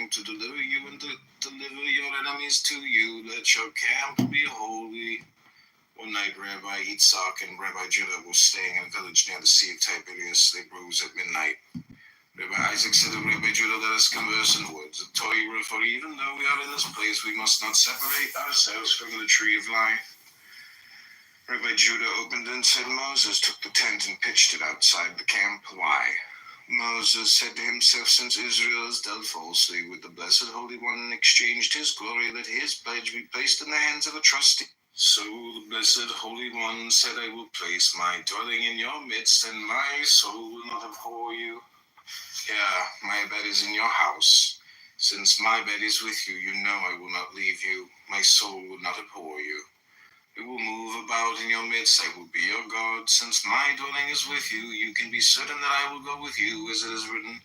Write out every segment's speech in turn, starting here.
came to deliver you and deliver your enemies to you. Let your camp be holy. One night, Rabbi Yitzhak and Rabbi Judah were staying in a village near the Sea of Tiberias. They rose at midnight. Rabbi Isaac said to Rabbi Judah, let us converse in words of Torah, for even though we are in this place, we must not separate ourselves from the tree of life. Rabbi Judah opened and said, Moses took the tent and pitched it outside the camp. Why? Moses said to himself, since Israel has dealt falsely with the Blessed Holy One and exchanged his glory, let his pledge be placed in the hands of a trustee. So the Blessed Holy One said, I will place my dwelling in your midst, and my soul will not abhor you. Yeah, my bed is in your house. Since my bed is with you, you know I will not leave you. My soul will not abhor you. It will move about in your midst. I will be your God. Since my dwelling is with you, you can be certain that I will go with you, as it is written.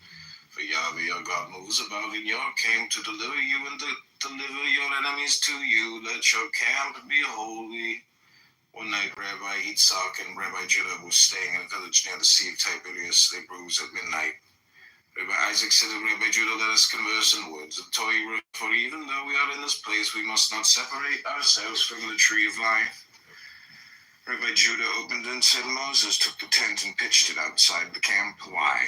For Yahweh your God moves about in your camp to deliver you and deliver your enemies to you. Let your camp be holy. One night, Rabbi Yitzhak and Rabbi Judah were staying in a village near the Sea of Tiberias. They rose at midnight. Rabbi Isaac said to Rabbi Judah, let us converse in words of Torah, for even though we are in this place, we must not separate ourselves from the tree of life. Rabbi Judah opened and said, Moses took the tent and pitched it outside the camp. Why?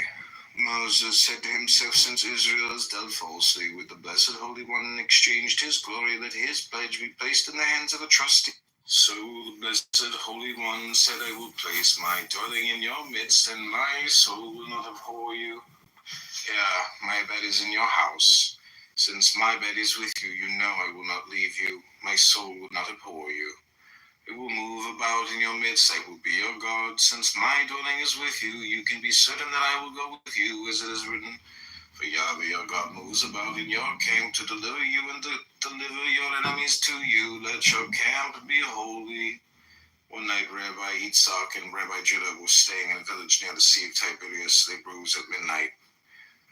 Moses said to himself, since Israel has dealt falsely with the Blessed Holy One and exchanged his glory, let his pledge be placed in the hands of a trustee. So the Blessed Holy One said, I will place my dwelling in your midst, and my soul will not abhor you. Yeah, my bed is in your house. Since my bed is with you, you know I will not leave you. My soul will not abhor you. It will move about in your midst. I will be your God. Since my dwelling is with you, you can be certain that I will go with you, as it is written. For Yahweh your God moves about in your camp to deliver you and deliver your enemies to you. Let your camp be holy. One night, Rabbi Yitzhak and Rabbi Judah were staying in a village near the Sea of Tiberias. They rose at midnight.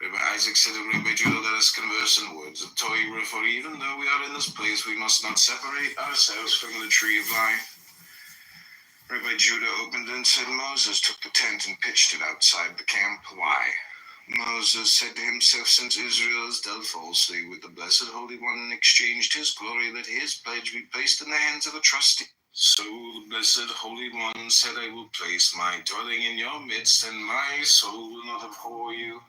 Rabbi Isaac said to Rabbi Judah, let us converse in words of Torah, for even though we are in this place, we must not separate ourselves from the tree of life. Rabbi Judah opened and said, Moses took the tent and pitched it outside the camp. Why? Moses said to himself, since Israel has dealt falsely with the Blessed Holy One and exchanged his glory, let his pledge be placed in the hands of a trustee. So the Blessed Holy One said, I will place my dwelling in your midst, and my soul will not abhor you.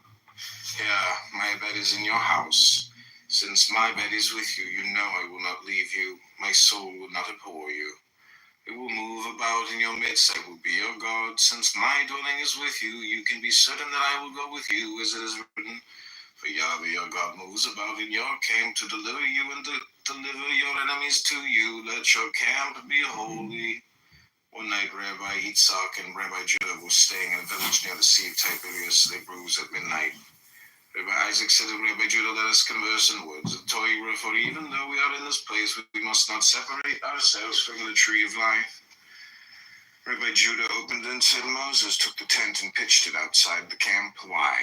Yeah, my bed is in your house. Since my bed is with you, you know I will not leave you. My soul will not abhor you. It will move about in your midst. I will be your God. Since my dwelling is with you, you can be certain that I will go with you, as it is written. For Yahweh your God moves about in your camp to deliver you and deliver your enemies to you. Let your camp be holy. One night, Rabbi Yitzhak and Rabbi Judah were staying in a village near the Sea of Tiberias. They rose at midnight. Rabbi Isaac said to Rabbi Judah, let us converse in words of Torah, for even though we are in this place, we must not separate ourselves from the tree of life. Rabbi Judah opened and said, Moses took the tent and pitched it outside the camp. Why?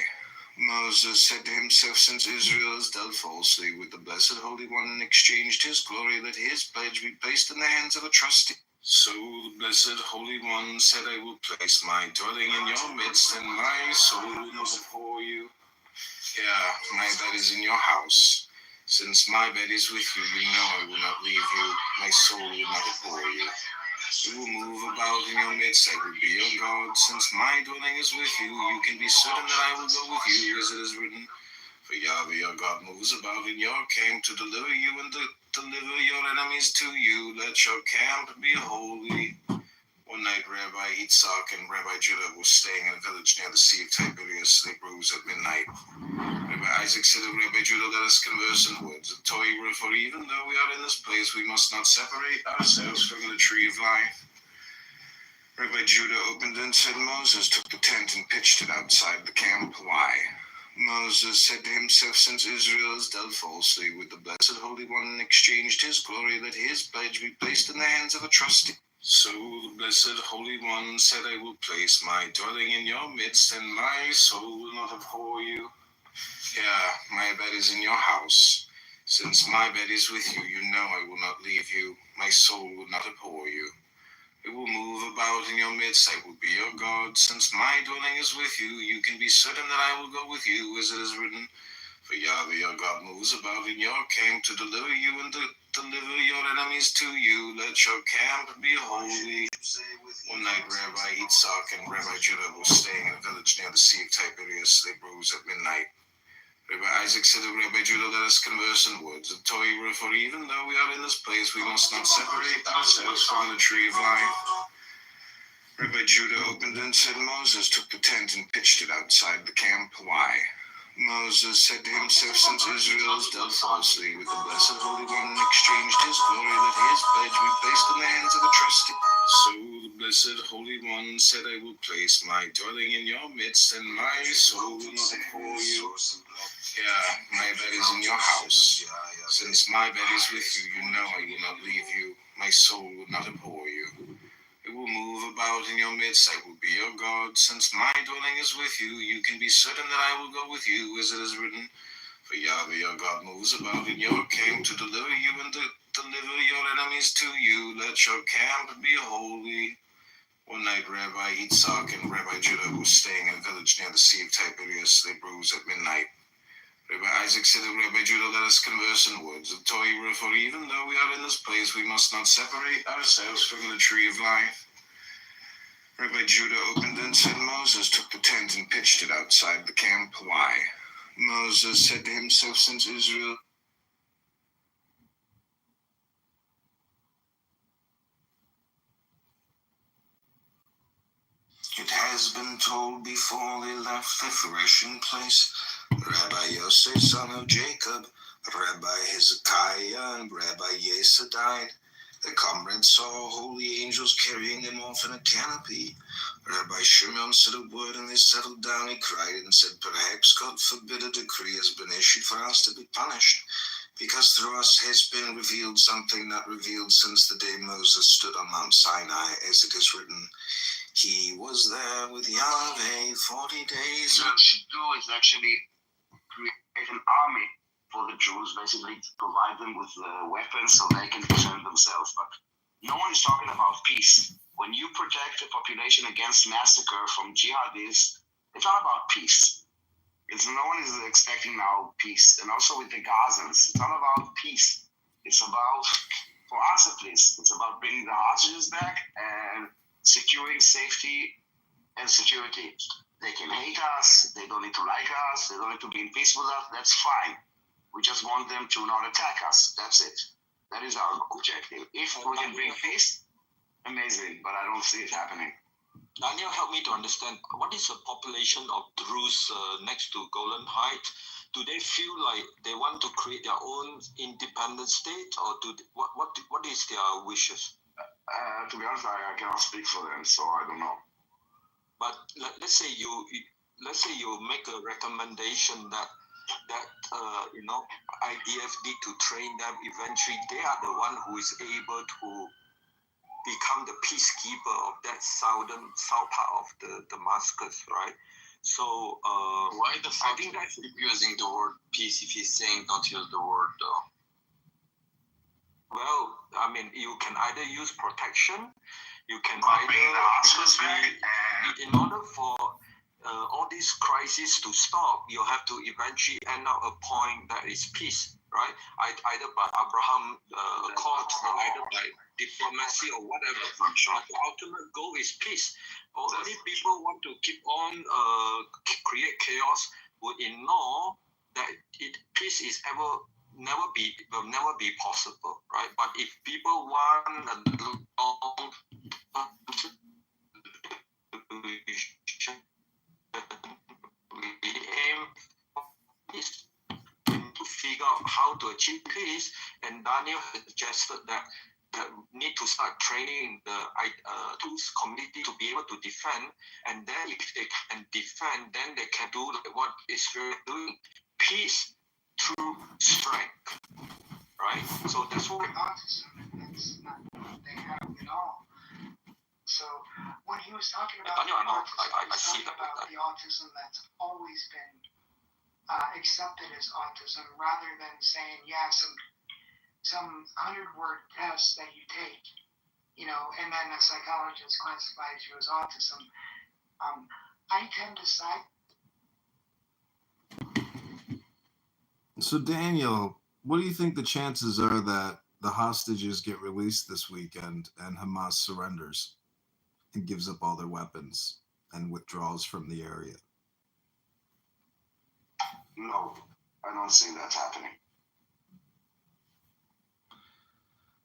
Moses said to himself, since Israel has dealt falsely with the Blessed Holy One and exchanged his glory, let his pledge be placed in the hands of a trustee. So the Blessed Holy One said, I will place my dwelling in your midst, and my soul will not abhor you. Yeah, my bed is in your house. Since my bed is with you, you know I will not leave you. My soul will not abhor you. It will move about in your midst. I will be your God. Since my dwelling is with you, you can be certain that I will go with you, as it is written. For Yahweh your God moves about in your camp to deliver you and deliver your enemies to you. Let your camp be holy. One night, Rabbi Yitzhak and Rabbi Judah were staying in a village near the Sea of Tiberias. They rose at midnight. Rabbi Isaac said to Rabbi Judah, let us converse in words of Torah, for even though we are in this place, we must not separate ourselves from the tree of life. Rabbi Judah opened and said, Moses took the tent and pitched it outside the camp. Why? Moses said to himself, since Israel has dealt falsely with the Blessed Holy One and exchanged his glory, let his pledge be placed in the hands of a trustee. So the Blessed Holy One said, I will place my dwelling in your midst, and my soul will not abhor you. Yeah, my bed is in your house. Since my bed is with you, you know I will not leave you. My soul will not abhor you. It will move about in your midst. I will be your God. Since my dwelling is with you, you can be certain that I will go with you, as it is written. For Yahweh your God moves about in your camp to deliver you and deliver your enemies to you. Let your camp be holy. One night Rabbi Yitzhak and Rabbi Judah were staying in a village near the Sea of Tiberias. They rose at midnight. Rabbi Isaac said to Rabbi Judah, let us converse in words of Torah, for even though we are in this place, we must not separate ourselves from the tree of life. Rabbi Judah opened and said, Moses took the tent and pitched it outside the camp. Why? Moses said to himself, since Israel has dealt falsely with the blessed Holy One and exchanged his glory, let his pledge be placed in the hands of the trusty. So the blessed Holy One said, I will place my dwelling in your midst, and my soul will not abhor you. Yeah, my bed is in your house. Since my bed is with you, you know I will not leave you. My soul will not abhor you. It will move about in your midst. I will be your God. Since my dwelling is with you, you can be certain that I will go with you, as it is written. For Yahweh your God moves about in your camp to deliver you and deliver your enemies to you. Let your camp be holy. One night Rabbi Yitzhak and Rabbi Judah were staying in a village near the Sea of Tiberias. They rose at midnight. Rabbi Isaac said to Rabbi Judah, let us converse in words of Torah, for even though we are in this place, we must not separate ourselves from the tree of life. Rabbi Judah opened and said, Moses took the tent and pitched it outside the camp. Why? Moses said to himself, since Israel It has been told before they left the threshing place, Rabbi Yosef, son of Jacob, Rabbi Hezekiah, and Rabbi Yesa died. The comrades saw holy angels carrying them off in a canopy. Rabbi Shimon said a word and they settled down. He cried and said, perhaps God forbid a decree has been issued for us to be punished, because through us has been revealed something not revealed since the day Moses stood on Mount Sinai, as it is written, he was there with Yahweh 40 days. What we should do is actually create an army for the Jews, basically provide them with weapons so they can defend themselves. But no one is talking about peace. When you protect the population against massacre from jihadists, it's not about peace. No one is expecting now peace. And also with the Gazans, it's not about peace. It's about, for us at least, it's about bringing the hostages back and securing safety and security. They can hate us, they don't need to like us, they don't need to be in peace with us, that's fine. We just want them to not attack us, that's it. That is our objective. If we can bring peace, amazing, but I don't see it happening. Daniel, help me to understand, what is the population of Druze next to Golan Heights? Do they feel like they want to create their own independent state, or what is their wishes? To be honest, I cannot speak for them, so I don't know. But let's say you make a recommendation that IDF need to train them. Eventually, they are the one who is able to become the peacekeeper of that south part of the Damascus, right? So why the fuck I think that's keep using the word peace if he's saying don't use the word though? Well, I mean, you can either use protection, you can in order for all these crises to stop, you have to eventually end up a point that is peace, right? Either by Abraham Accord or either by diplomacy or whatever. The ultimate goal is peace. Only people want to keep on create chaos would ignore that peace is will never be possible, right? But if people want a long we aim to figure out how to achieve peace, and Daniel has suggested that need to start training the tools community to be able to defend, and then if they can defend, then they can do what Israel is doing, peace through strength, right? So that's what they have it all. So when he was talking about the autism that's always been accepted as autism, rather than saying, yeah, some 100-word test that you take, and then a psychologist classifies you as autism. I tend to side So, Daniel, what do you think the chances are that the hostages get released this weekend and Hamas surrenders and gives up all their weapons and withdraws from the area? No, I don't see that happening.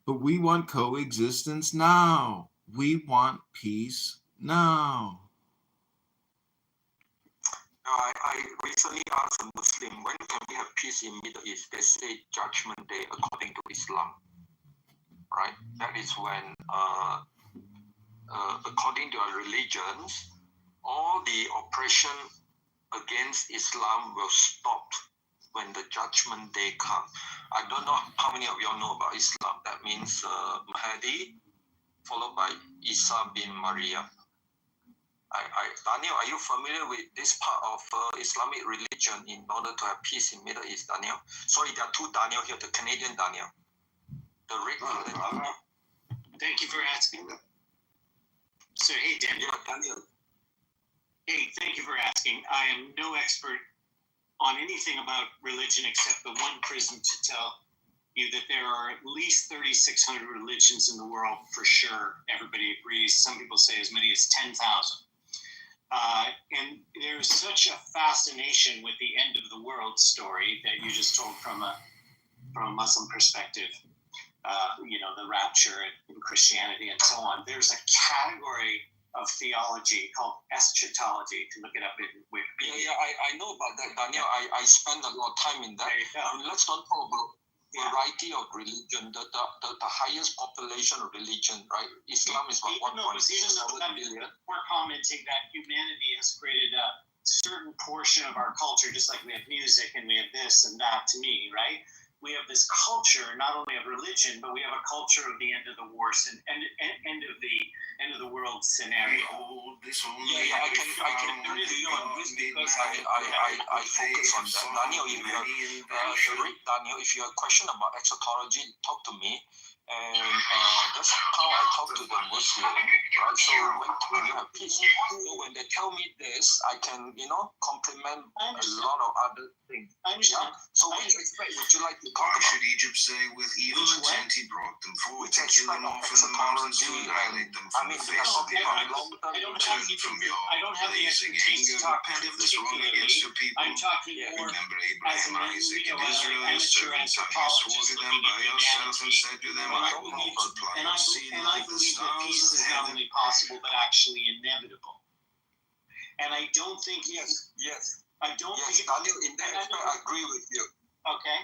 But we want coexistence now. We want peace now. I recently asked a Muslim, when can we have peace in Middle East? They say Judgment Day according to Islam, right? That is when, according to our religions, all the oppression against Islam will stop when the Judgment Day comes. I don't know how many of y'all know about Islam. That means Mahdi, followed by Isa bin Maria. Daniel, are you familiar with this part of Islamic religion in order to have peace in Middle East, Daniel? Sorry, there are two Daniel here, the Canadian Daniel. The red Daniel. Thank you for asking. So, hey, Daniel. Yeah, Daniel. Hey, thank you for asking. I am no expert on anything about religion except the one prism to tell you that there are at least 3,600 religions in the world for sure. Everybody agrees. Some people say as many as 10,000. And there's such a fascination with the end of the world story that you just told from a Muslim perspective. The rapture in Christianity and so on. There's a category of theology called eschatology. You can look it up in Wikipedia. Yeah, I know about that, Daniel. I spend a lot of time in that. There you go. Let's not talk about variety of religion. The highest population of religion, right? Islam is about 1.7 billion. We're commenting that humanity has created a certain portion of our culture, just like we have music and we have this and that. To me, right? We have this culture, not only of religion, but we have a culture of the end of the wars and end of the world scenario. I can agree with you on this because I focus on that. Daniel, if you have a question about eschatology, talk to me. And that's how I talk to the Muslim, right? So when you have peace, when they tell me this, I can, complement a lot of other things. I understand. Yeah? So which aspect would you like to talk about? Should Egypt say, with evil intent he brought them forward to kill them off in the mountains to annihilate them from the face of the earth? Turn from your blazing anger, repent of this wrong against your people. I'm talking more Remember as Abraham, an Isaac, and amateur Israel, your servants, how you swore to them by yourself and said to them, I will multiply your seed like the believe that stars peace of is not heaven. only possible but actually inevitable. And I don't think Yes. I don't Yes, think Daniel, in that aspect, I agree with you. okay.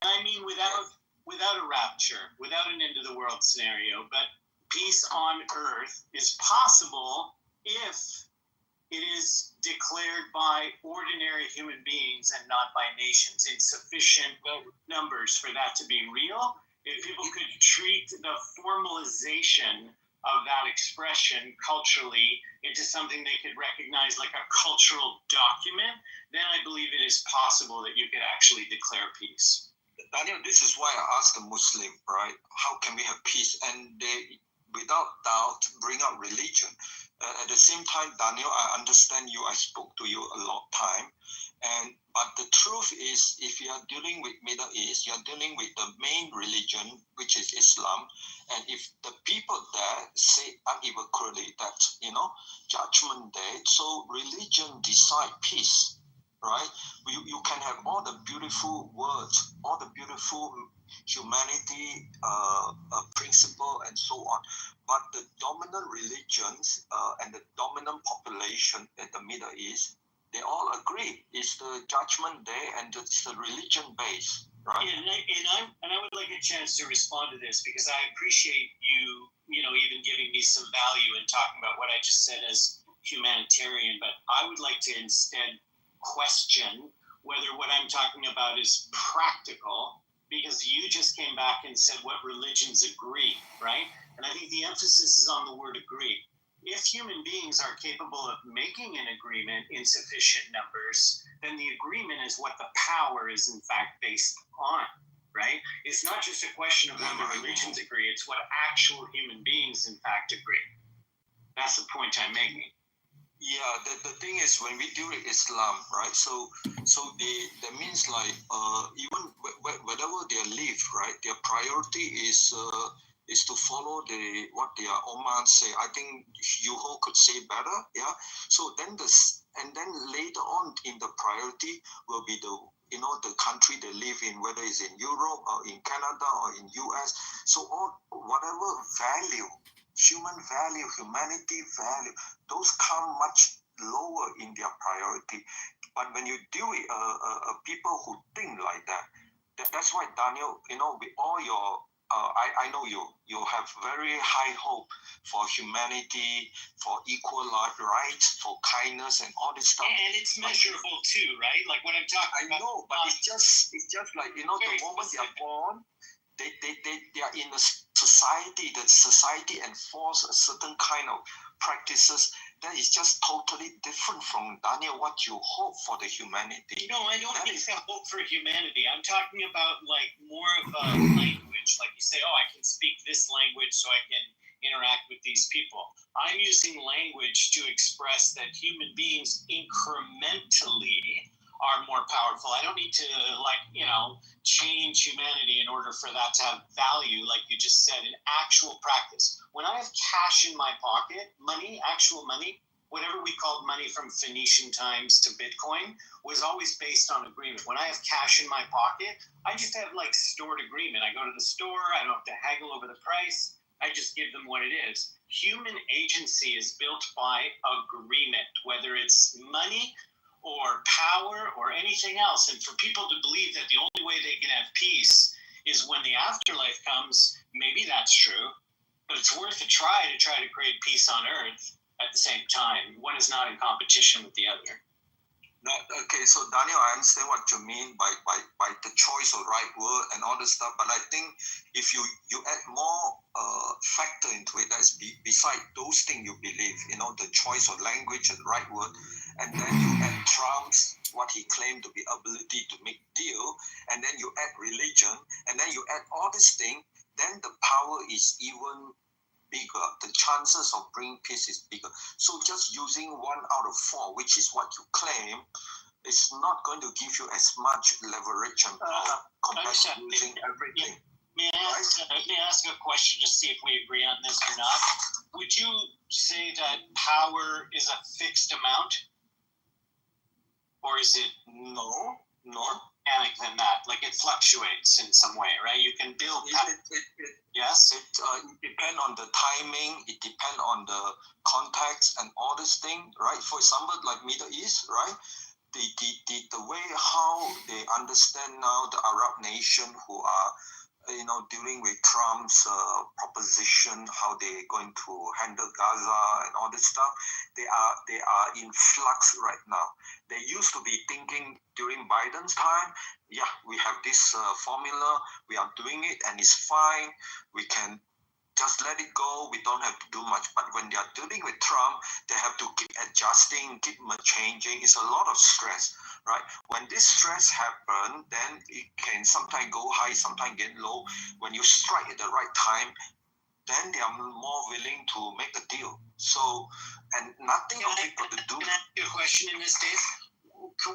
And I mean without a rapture, without an end of the world scenario, but peace on earth is possible if it is declared by ordinary human beings and not by nations in sufficient numbers for that to be real. If people could treat the formalization of that expression culturally into something they could recognize like a cultural document, then I believe it is possible that you could actually declare peace. Daniel, this is why I asked the Muslim, right? How can we have peace? And they, without doubt, bring up religion. At the same time, Daniel, I understand you. I spoke to you a lot of time. But the truth is, if you are dealing with Middle East, you are dealing with the main religion, which is Islam. And if the people there say unequivocally that, Judgment Day, so religion decide peace, right? You can have all the beautiful words, all the beautiful humanity principle and so on. But the dominant religions and the dominant population in the Middle East, they all agree it's the Judgment Day and it's the religion base, right? And I would like a chance to respond to this because I appreciate you, even giving me some value in talking about what I just said as humanitarian. But I would like to instead question whether what I'm talking about is practical, because you just came back and said what religions agree, right? And I think the emphasis is on the word agree. If human beings are capable of making an agreement in sufficient numbers, then the agreement is what the power is in fact based on, right? It's not just a question of whether religions agree, it's what actual human beings in fact agree. That's the point I'm making. Yeah, the thing is when we deal with Islam, right? So that means like even wherever they live, right? Their priority is to follow what their Oman say. I think Yuho could say better, yeah. So then and then later on in the priority will be the country they live in, whether it's in Europe or in Canada or in US. So all whatever value, human value, humanity value, those come much lower in their priority. But when you deal with people who think like that's why Daniel, with all your, I know you have very high hope for humanity, for equal rights, for kindness, and all this stuff. And it's measurable too, right? Like what I'm talking about. I know, but it's just like the moment they are born, they are in a society. That society enforce a certain kind of practices that is just totally different from Daniel what you hope for the humanity. No, I don't think I hope for humanity. I'm talking about like more of a language. Like you say, I can speak this language so I can interact with these people. I'm using language to express that human beings incrementally are more powerful. I don't need to change humanity in order for that to have value, like you just said, in actual practice. When I have cash in my pocket, money, actual money, whatever we called money from Phoenician times to Bitcoin, was always based on agreement. When I have cash in my pocket, I just have like stored agreement. I go to the store, I don't have to haggle over the price. I just give them what it is. Human agency is built by agreement, whether it's money or power or anything else. And for people to believe that the only way they can have peace is when the afterlife comes, maybe that's true, but it's worth a try to create peace on earth at the same time. One is not in competition with the other. No, okay, so Daniel, I understand what you mean by the choice of right word and all this stuff, but I think if you add more factor into it, that's beside those things you believe, the choice of language and right word, and then you add Trump's what he claimed to be ability to make deal, and then you add religion, and then you add all these things, then the power is even bigger. The chances of bringing peace is bigger. So just using 1 out of 4, which is what you claim, is not going to give you as much leverage and power compared to using everything. May I ask a question, just see if we agree on this or not? Would you say that power is a fixed amount? Or is it no organic than that? Like it fluctuates in some way, right? You can build yes? It depends on the timing, it depends on the context and all this thing, right? For example, like Middle East, right? The way how they understand now the Arab nation who are dealing with Trump's proposition, how they're going to handle Gaza and all this stuff, they are in flux right now. They used to be thinking during Biden's time, yeah, we have this formula, we are doing it and it's fine, we can just let it go, we don't have to do much. But when they are dealing with Trump, they have to keep adjusting, keep changing. It's a lot of stress, right? When this stress happens, then it can sometimes go high, sometimes get low. When you strike at the right time, then they are more willing to make a deal. So, and nothing else they got to do. Can I ask you a question in this, Dave?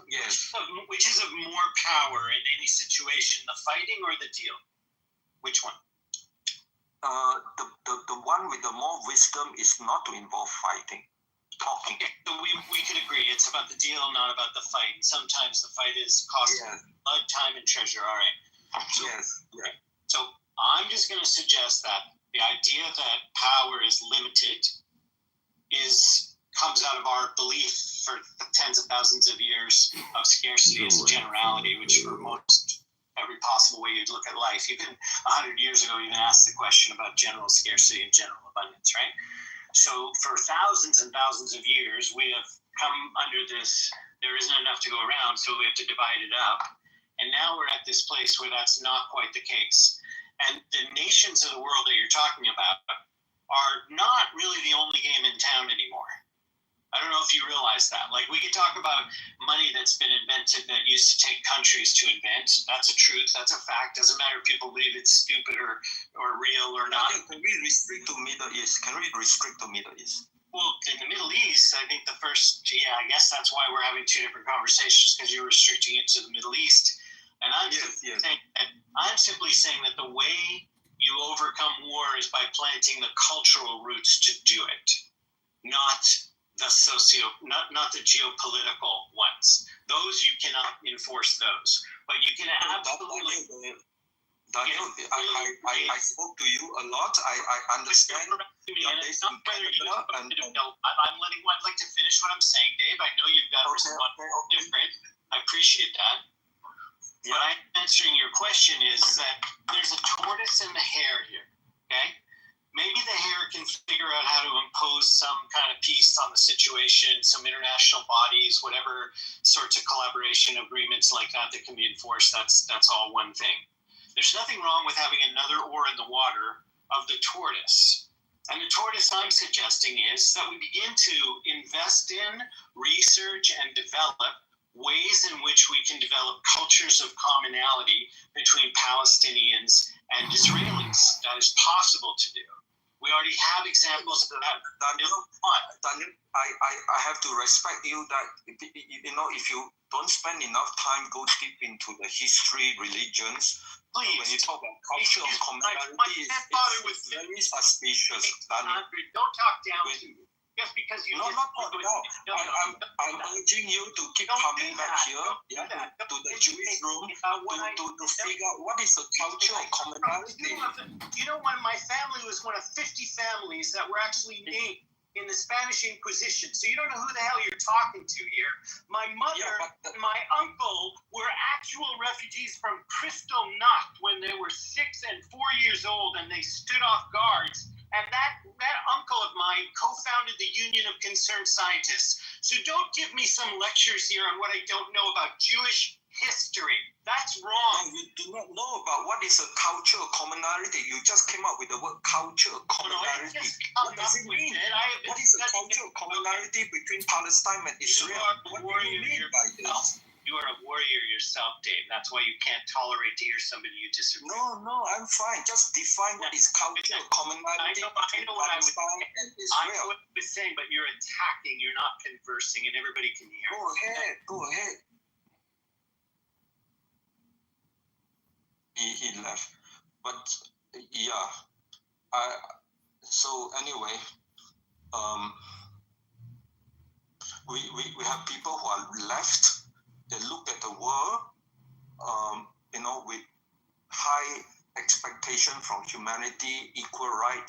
Yes. Which is of more power in any situation, the fighting or the deal? Which one? The one with the more wisdom is not to involve fighting, talking. Okay, so we could agree it's about the deal, not about the fight. Sometimes the fight is costing blood, time, and treasure. All right. So, yes. Yeah. So I'm just going to suggest that the idea that power is limited comes out of our belief for tens of thousands of years of scarcity as a generality, which for most every possible way you'd look at life. Even 100 years ago, you even asked the question about general scarcity and general abundance, right? So for thousands and thousands of years, we have come under this, there isn't enough to go around, so we have to divide it up. And now we're at this place where that's not quite the case. And the nations of the world that you're talking about are not really the only game in town anymore. I don't know if you realize that. Like, we could talk about money that's been invented that used to take countries to invent. That's a truth. That's a fact. Doesn't matter if people believe it's stupid or real or not. Can we restrict to Middle East? Well, in the Middle East, I think I guess that's why we're having two different conversations, because you're restricting it to the Middle East. And I'm simply saying that the way you overcome war is by planting the cultural roots to do it, not the not the geopolitical ones. Those you cannot enforce those, but you can absolutely. Daniel, I spoke to you a lot. I understand. I'd like to finish what I'm saying, Dave. I know you've got to respond different. I appreciate that. Yeah. But I'm answering your question is that there's a tortoise and the hare here. Okay? Maybe the hare can figure out how to impose some kind of peace on the situation, some international bodies, whatever sorts of collaboration agreements like that can be enforced. That's all one thing. There's nothing wrong with having another oar in the water of the tortoise. And the tortoise I'm suggesting is that we begin to invest in, research, and develop ways in which we can develop cultures of commonality between Palestinians and Israelis. That is possible to do. We already have examples of that. Daniel, I have to respect you that, if you don't spend enough time go deep into the history, religions, please. When you talk about culture and commonality, it's very suspicious. Daniel, don't talk down to me. Just because you I'm urging you to keep coming back here to the Jewish room to figure out what is the culture of commonality. When my family was one of 50 families that were actually named in the Spanish Inquisition, so you don't know who the hell you're talking to here. My mother and my uncle were actual refugees from Kristallnacht when they were 6 and 4 years old, and they stood off guards. And that uncle of mine co-founded the Union of Concerned Scientists. So don't give me some lectures here on what I don't know about Jewish history. That's wrong. No, you do not know about what is a culture of commonality. You just came up with the word culture of commonality. What does it mean? What is a culture of commonality between Palestine and Israel? What do you mean by this? You are a warrior yourself, Dave. That's why you can't tolerate to hear somebody you disagree with. No, I'm fine. Just define what is culture of commonality between Palestine and Israel. I know what I was saying, but you're attacking. You're not conversing, and everybody can hear. Go ahead. He left. But, yeah. So, anyway, we have people who are left. They look at the world, with high expectation from humanity, equal right,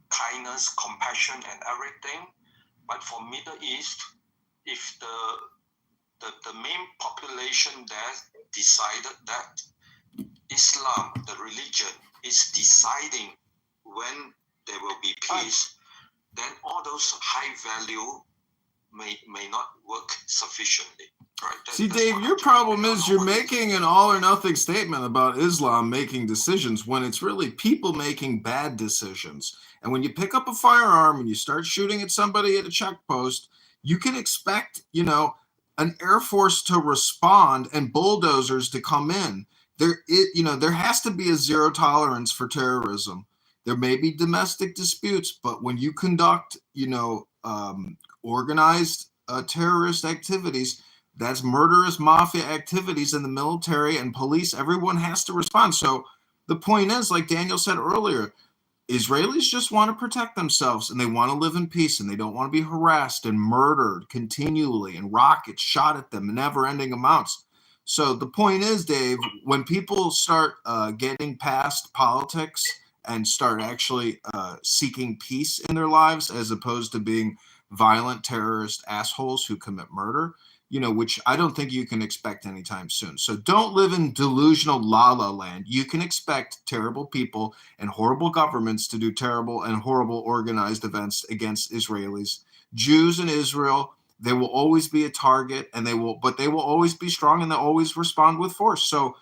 kindness, compassion, and everything. But for Middle East, if the main population there decided that Islam, the religion, is deciding when there will be peace, then all those high value may not work sufficiently. Right? See, Dave, your problem is you're making an all or nothing statement about Islam making decisions when it's really people making bad decisions. And when you pick up a firearm and you start shooting at somebody at a checkpost, you can expect, an Air Force to respond and bulldozers to come in. There has to be a zero tolerance for terrorism. There may be domestic disputes, but when you conduct, organized terrorist activities, that's murderous mafia activities in the military and police. Everyone has to respond. So the point is, like Daniel said earlier, Israelis just want to protect themselves and they want to live in peace and they don't want to be harassed and murdered continually and rockets shot at them in never-ending amounts. So the point is, Dave, when people start getting past politics and start actually seeking peace in their lives as opposed to being violent terrorist assholes who commit murder, which I don't think you can expect anytime soon. So don't live in delusional la-la land. You can expect terrible people and horrible governments to do terrible and horrible organized events against Israelis. Jews in Israel, they will always be a target, and they will always be strong and they'll always respond with force. So,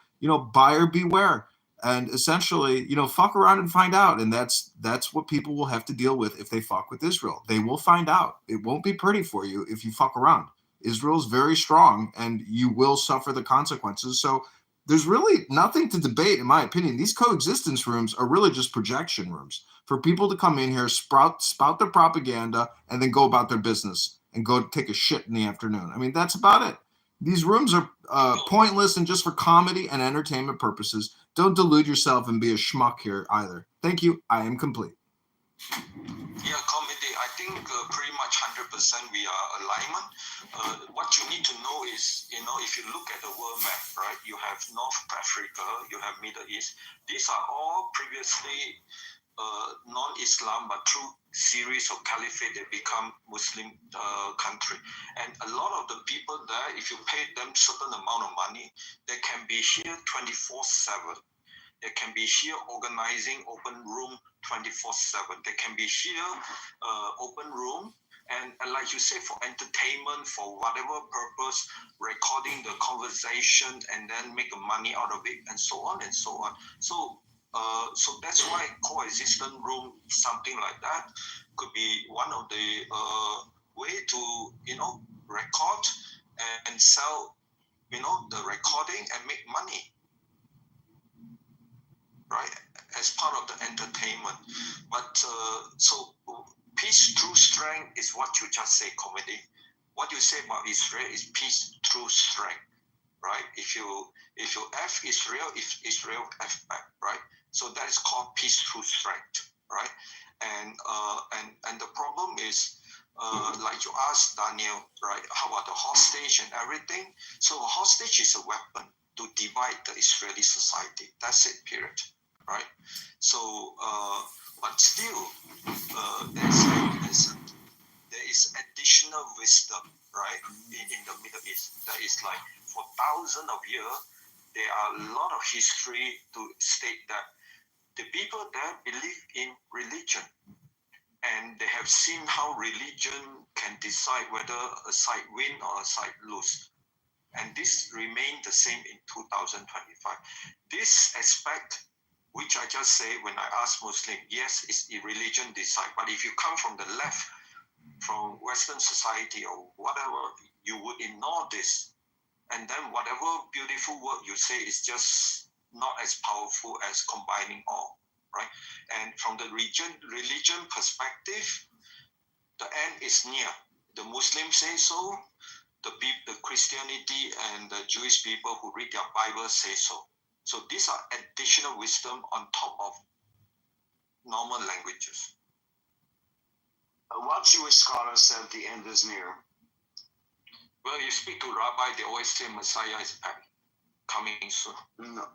buyer beware. And essentially, fuck around and find out. And that's what people will have to deal with if they fuck with Israel. They will find out. It won't be pretty for you if you fuck around. Israel's very strong and you will suffer the consequences. So there's really nothing to debate, in my opinion. These coexistence rooms are really just projection rooms for people to come in here, spout their propaganda, and then go about their business and go take a shit in the afternoon. I mean, that's about it. These rooms are pointless and just for comedy and entertainment purposes. Don't delude yourself and be a schmuck here either. Thank you. I am complete. Yeah, comedy. I think pretty much 100% we are alignment. What you need to know is, if you look at the world map, right, you have North Africa, you have Middle East. These are all previously non-Islam, but through series of caliphate, they become Muslim country. And a lot of the people there, if you pay them certain amount of money, they can be here 24/7. They can be here organizing open room 24/7. They can be here open room and like you say, for entertainment, for whatever purpose, recording the conversation and then make money out of it, and so on and so on. So that's why coexistence room, something like that, could be one of the way to record and sell the recording and make money, right, as part of the entertainment. But so peace through strength is what you just say, comedy. What you say about Israel is peace through strength, right? If you F Israel, if Israel F back, right? So that is called peace through strength, right? And the problem is, like you asked Daniel, right? How about the hostage and everything? So a hostage is a weapon to divide the Israeli society. That's it, period, right? So, but still, there is additional wisdom, right, in the Middle East. That is like for thousands of years, there are a lot of history to state that the people there believe in religion, and they have seen how religion can decide whether a side win or a side lose. And this remained the same in 2025. This aspect, which I just say when I ask Muslim, yes, it's a religion decide. But if you come from the left, from Western society or whatever, you would ignore this. And then whatever beautiful word you say is just not as powerful as combining all, right? And from the religion perspective, the end is near. The Muslims say so, the Christianity and the Jewish people who read their Bible say so. So these are additional wisdom on top of normal languages. What Jewish scholars said the end is near? Well, you speak to rabbi, they always say Messiah is back, coming soon. No.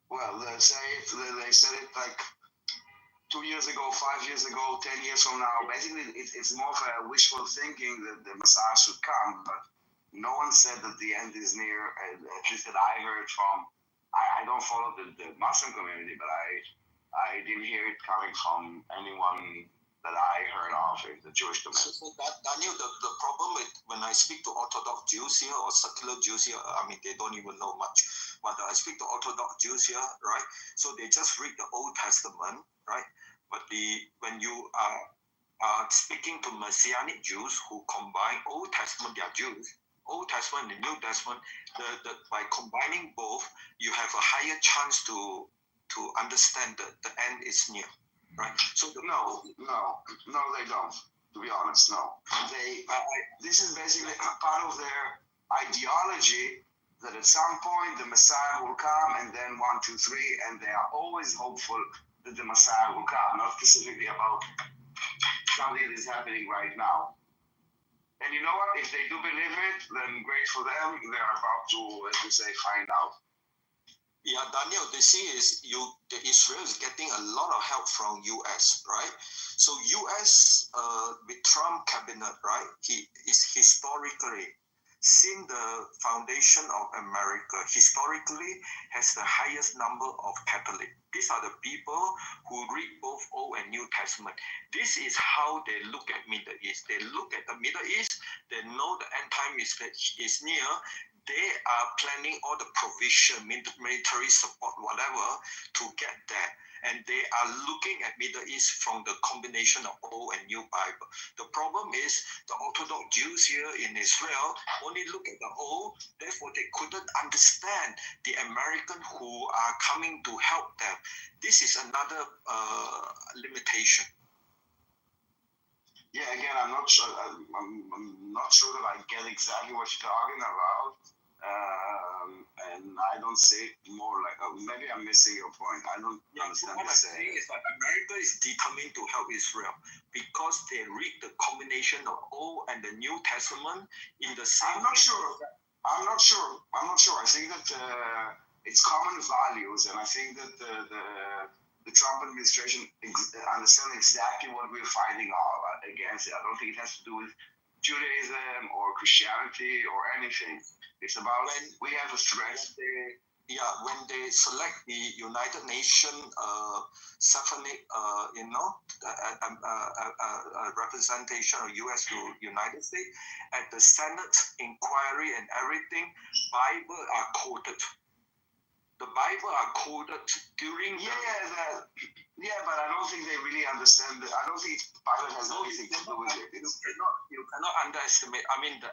Well, they said it like 2 years ago, 5 years ago, 10 years from now. Basically, it's more of a wishful thinking that the Messiah should come, but no one said that the end is near, at least that I heard from. I don't follow the Muslim community, but I didn't hear it coming from anyone that I heard of in the Jewish community. So Daniel, the problem with when I speak to Orthodox Jews here or secular Jews here, I mean, they don't even know much. But I speak to Orthodox Jews here, right? So they just read the Old Testament, right? But when you are speaking to Messianic Jews who combine Old Testament, they are Jews, Old Testament and New Testament, by combining both, you have a higher chance to understand that the end is near. Right. So no, they don't. To be honest, no. This is basically a part of their ideology that at some point the Messiah will come, and then 1, 2, 3, and they are always hopeful that the Messiah will come. Not specifically about something that is happening right now. And you know what? If they do believe it, then great for them. They are about to, as you say, find out. Yeah, Daniel, the thing is, Israel is getting a lot of help from US, right? So US with Trump cabinet, right? He is historically, since the foundation of America, historically has the highest number of Catholics. These are the people who read both Old and New Testament. This is how they look at Middle East. They look at the Middle East. They know the end time is near. They are planning all the provision, military support, whatever, to get there. and they are looking at Middle East from the combination of Old and New Bible. The problem is the Orthodox Jews here in Israel only look at the Old, therefore they couldn't understand the American who are coming to help them. This is another limitation. Yeah, again, I'm not sure. I'm not sure that I get exactly what you're talking about, and I don't say it more like maybe I'm missing your point. I don't understand what what I'm you're saying saying. is that America is determined to help Israel because they read the combination of Old and the New Testament in the same. I'm not sure. I think that it's common values, and I think that the Trump administration understands exactly what we're fighting against. I don't think it has to do with Judaism or Christianity or anything. It's about we have a threat. When they select the United Nations representation of U.S. to United States, at the Senate inquiry and everything, Bible are quoted. The Bible are quoted during. But I don't think they really understand it. I don't think the Bible has anything to do with it. You cannot underestimate. I mean, the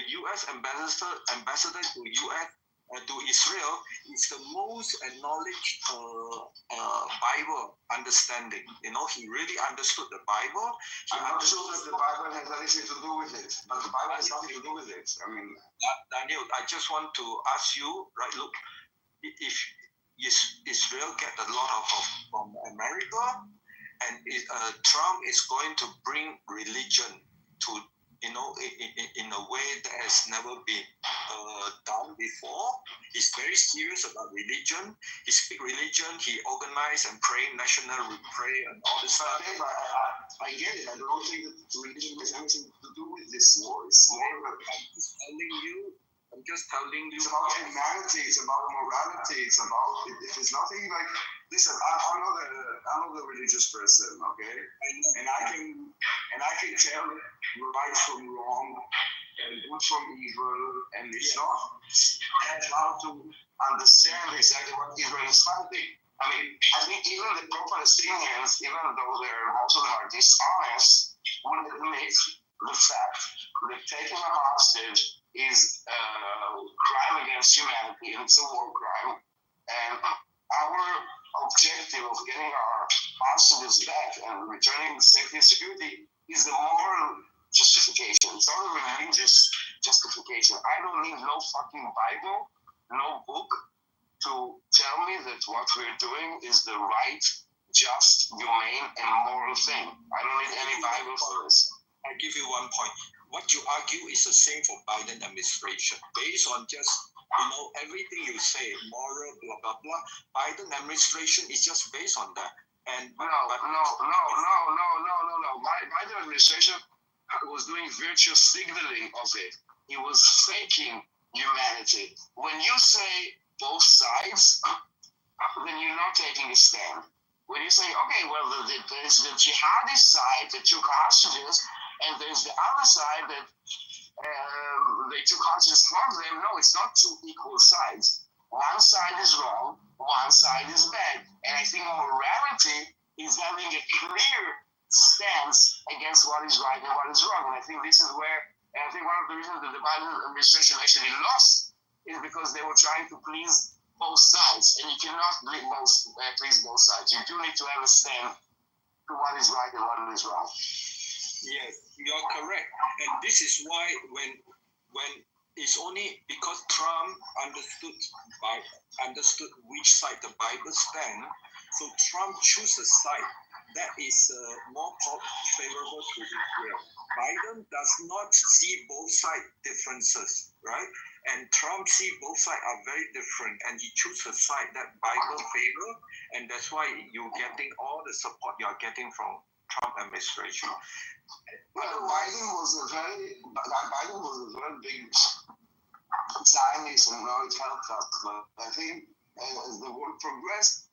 U.S. ambassador to U.S. To Israel is the most acknowledged Bible understanding. He really understood the Bible. I'm not sure that the Bible has anything to do with it, but the Bible has nothing to do with it. I mean, Daniel, I just want to ask you, right? Look, if Israel get a lot of from America, and Trump is going to bring religion to in a way that has never been done before. He's very serious about religion. He speak religion. He organize and pray national prayer and all this stuff. I get it. I don't think that religion has anything to do with this war. It's more I'm just telling you. It's about humanity. It's about morality. It's about. It's nothing like. Listen, I'm not a religious person, okay? And I can tell right from wrong and good from evil, and it's not how to understand exactly what Israel is fighting. I think even the pro-Palestinians, even though most of them are dishonest, would admit the fact that taking a hostage is a crime against humanity, and it's a war crime. And our objective of getting our hostages back and returning safety and security is the moral justification. It's not a religious justification. I don't need no fucking Bible, no book to tell me that what we're doing is the right, just, humane, and moral thing. I don't need any Bible for this. I'll give you one point. What you argue is the same for Biden administration, based on just everything you say, moral, blah blah blah. Biden administration is just based on that. And no. Biden administration was doing virtue signaling of it. He was faking humanity. When you say both sides, then you're not taking a stand. When you say, okay, well, there's the jihadi side that took hostages, and there's the other side that they took hostages from them. No, it's not two equal sides. One side is wrong, one side is bad. And I think morality is having a clear stance against what is right and what is wrong. And I think this is where, and I think one of the reasons that the Biden administration actually lost is because they were trying to please both sides. And you cannot please both sides. You do need to have a stand to what is right and what is wrong. Yes, you're correct. And this is why when it's only because Trump understood which side the Bible stands, so Trump chose a side that is more favorable to Israel. Biden does not see both side differences, right? And Trump see both sides are very different, and he chose a side that Bible favor, and that's why you're getting all the support you're getting from Trump administration. Well, Biden was a very big Zionist, and now it helped us. But I think as the war progressed,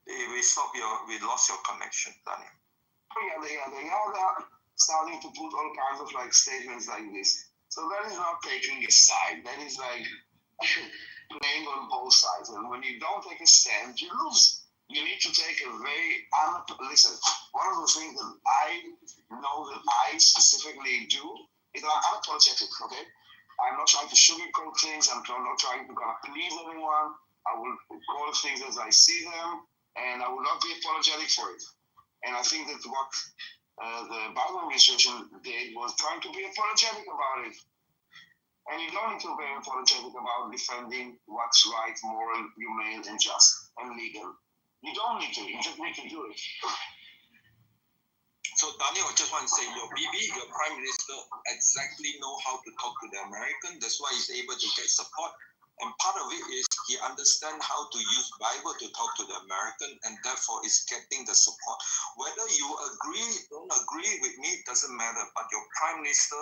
we lost your connection, Daniel. They are starting to put all kinds of statements like this. So that is not taking a side. That is playing on both sides. And when you don't take a stand, you lose. You need to take a very listen. One of the things that I know that I specifically do is that I'm unapologetic. Okay, I'm not trying to sugarcoat things. I'm not trying to please anyone. I will call things as I see them, and I will not be apologetic for it. And I think that what the Biden administration did was trying to be apologetic about it. And you don't need to be apologetic about defending what's right, moral, humane, and just, and legal. You don't need to. You just need to do it. So Daniel, I just want to say, your Prime Minister, exactly know how to talk to the American. That's why he's able to get support. And part of it is he understands how to use Bible to talk to the American, and therefore is getting the support. Whether you don't agree with me, doesn't matter. But your Prime Minister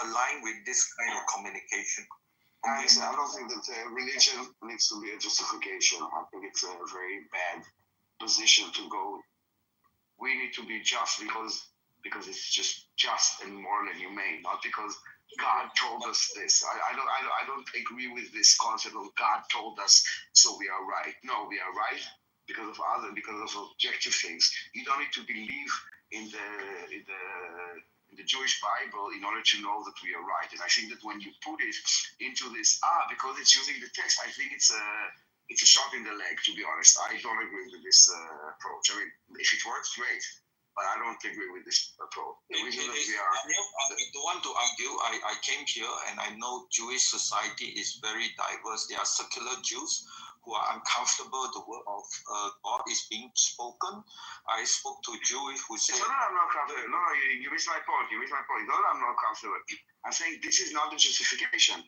align with this kind of communication. I don't think that religion needs to be a justification. I think it's a very bad position to go. We need to be just because it's just and moral and humane, not because God told us this. I don't agree with this concept of God told us, so we are right. No, we are right because of objective things. You don't need to believe in the Jewish Bible in order to know that we are right. And I think that when you put it into this, because it's using the text, I think it's a shot in the leg, to be honest. I don't agree with this approach. I mean, if it works, great. But I don't agree with this approach. The reason that we are... I don't want to argue. I came here and I know Jewish society is very diverse. There are secular Jews who are uncomfortable the word of God is being spoken. I spoke to Jews who said... No, I'm not comfortable. No, you missed my point. No, I'm not comfortable. I'm saying this is not the justification.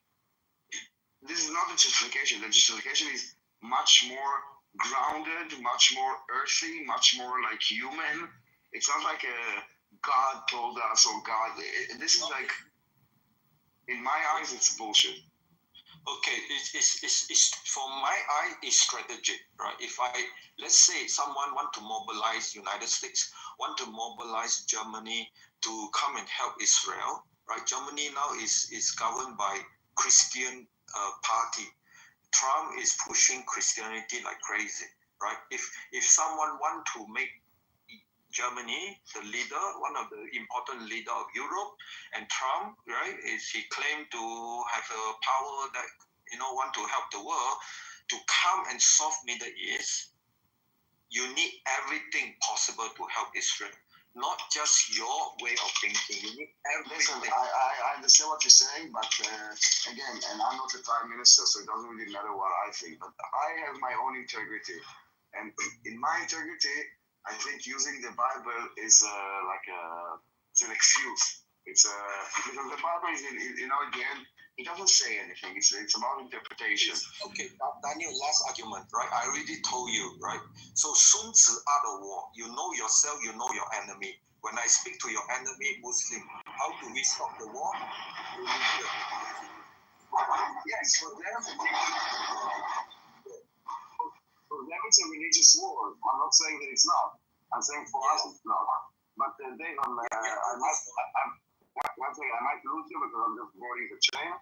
This is not the justification. The justification is much more grounded, much more earthy, much more like human. It's not like a God told us or God. This is like, in my eyes, it's bullshit. Okay, it's from my eye, it's strategic, right? Let's say someone want to mobilize United States, want to mobilize Germany to come and help Israel, right? Germany now is governed by Christian party. Trump is pushing Christianity like crazy, right? If someone want to make Germany the leader, one of the important leader of Europe, and Trump, right, he claimed to have a power that want to help the world to come and solve Middle East. You need everything possible to help Israel, not just your way of thinking. You need everything. Listen, I understand what you're saying, but again, and I'm not the Prime Minister, so it doesn't really matter what I think. But I have my own integrity, and in my integrity, I think using the Bible is it's an excuse. It's because the Bible is, at the end, it doesn't say anything. It's about interpretation. Okay, Daniel, last argument, right? I already told you, right? So Sun Tzu art of war. You know yourself, you know your enemy. When I speak to your enemy, Muslim, how do we stop the war? Yes, for them it's a religious war. I'm not saying that it's not. I'm saying for us it's not. But Dave, I might lose you because I'm just boarding the train.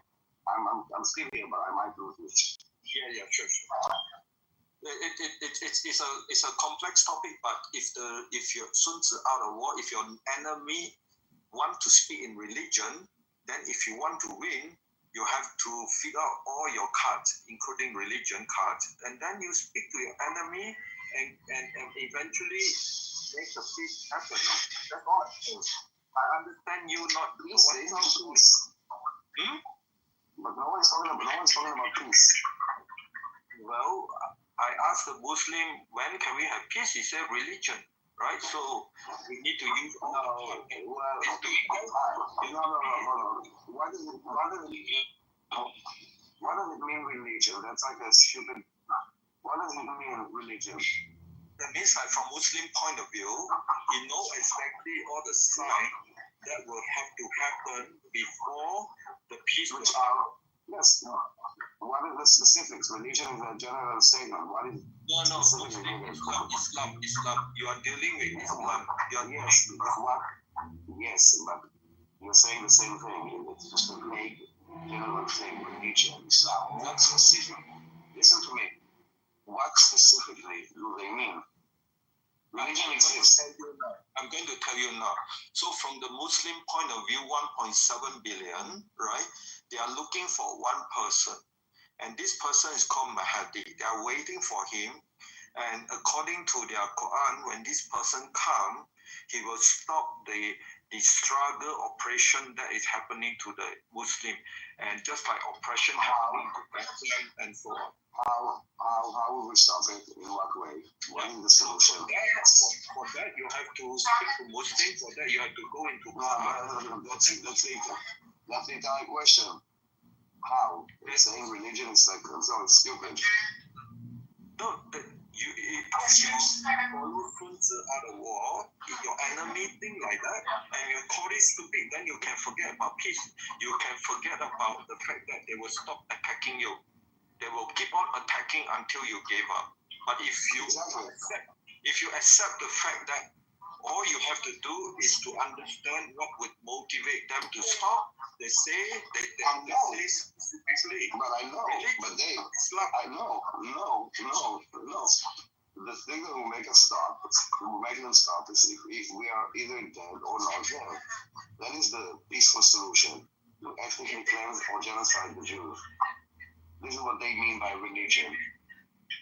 I'm still here, but I might lose you. Yeah, sure. It's a complex topic, but if your Sun Tzu out of war, if your enemy want to speak in religion, then if you want to win, you have to figure out all your cards, including religion cards, and then you speak to your enemy and eventually make the peace happen. That's all. I understand you not peace. There's no peace. But no one's talking about peace. Well, I asked the Muslim, when can we have peace? He said religion, right? So we need to use all the No. What does it mean religion? That's like a stupid. What does it mean religion? That means, like, from Muslim point of view, you know exactly all the signs that will have to happen before the peace will come. Yes. What are the specifics? Religion is a general statement. What is no, Islam. You are dealing with Islam. Yes, but you're saying the same thing. It's just a vague general thing, religion, Islam. What specifically? Listen to me. What specifically do they mean? Religion exists. I'm going to tell you now. So from the Muslim point of view, 1.7 billion, right? They are looking for one person. And this person is called Mahdi. They are waiting for him. And according to their Quran, when this person comes, he will stop the struggle, oppression that is happening to the Muslim. And just like oppression happening to Christian and so on. How will we stop it? In what way? What is the solution? For that, you have to speak to Muslims. For that, you have to go into No, that's the entire question. How? They're saying religion is like so stupid. No, if you follow frontier out of war, if your enemy think like that, and you call it stupid, then you can forget about peace. You can forget about the fact that they will stop attacking you. They will keep on attacking until you give up. But if you accept the fact that all you have to do is to understand what would motivate them to stop, they say specifically. But I know, but I know. The thing that will make us stop, will make them stop, is if we are either dead or not dead. That is the peaceful solution to ethnically cleanse or genocide the Jews. This is what they mean by religion.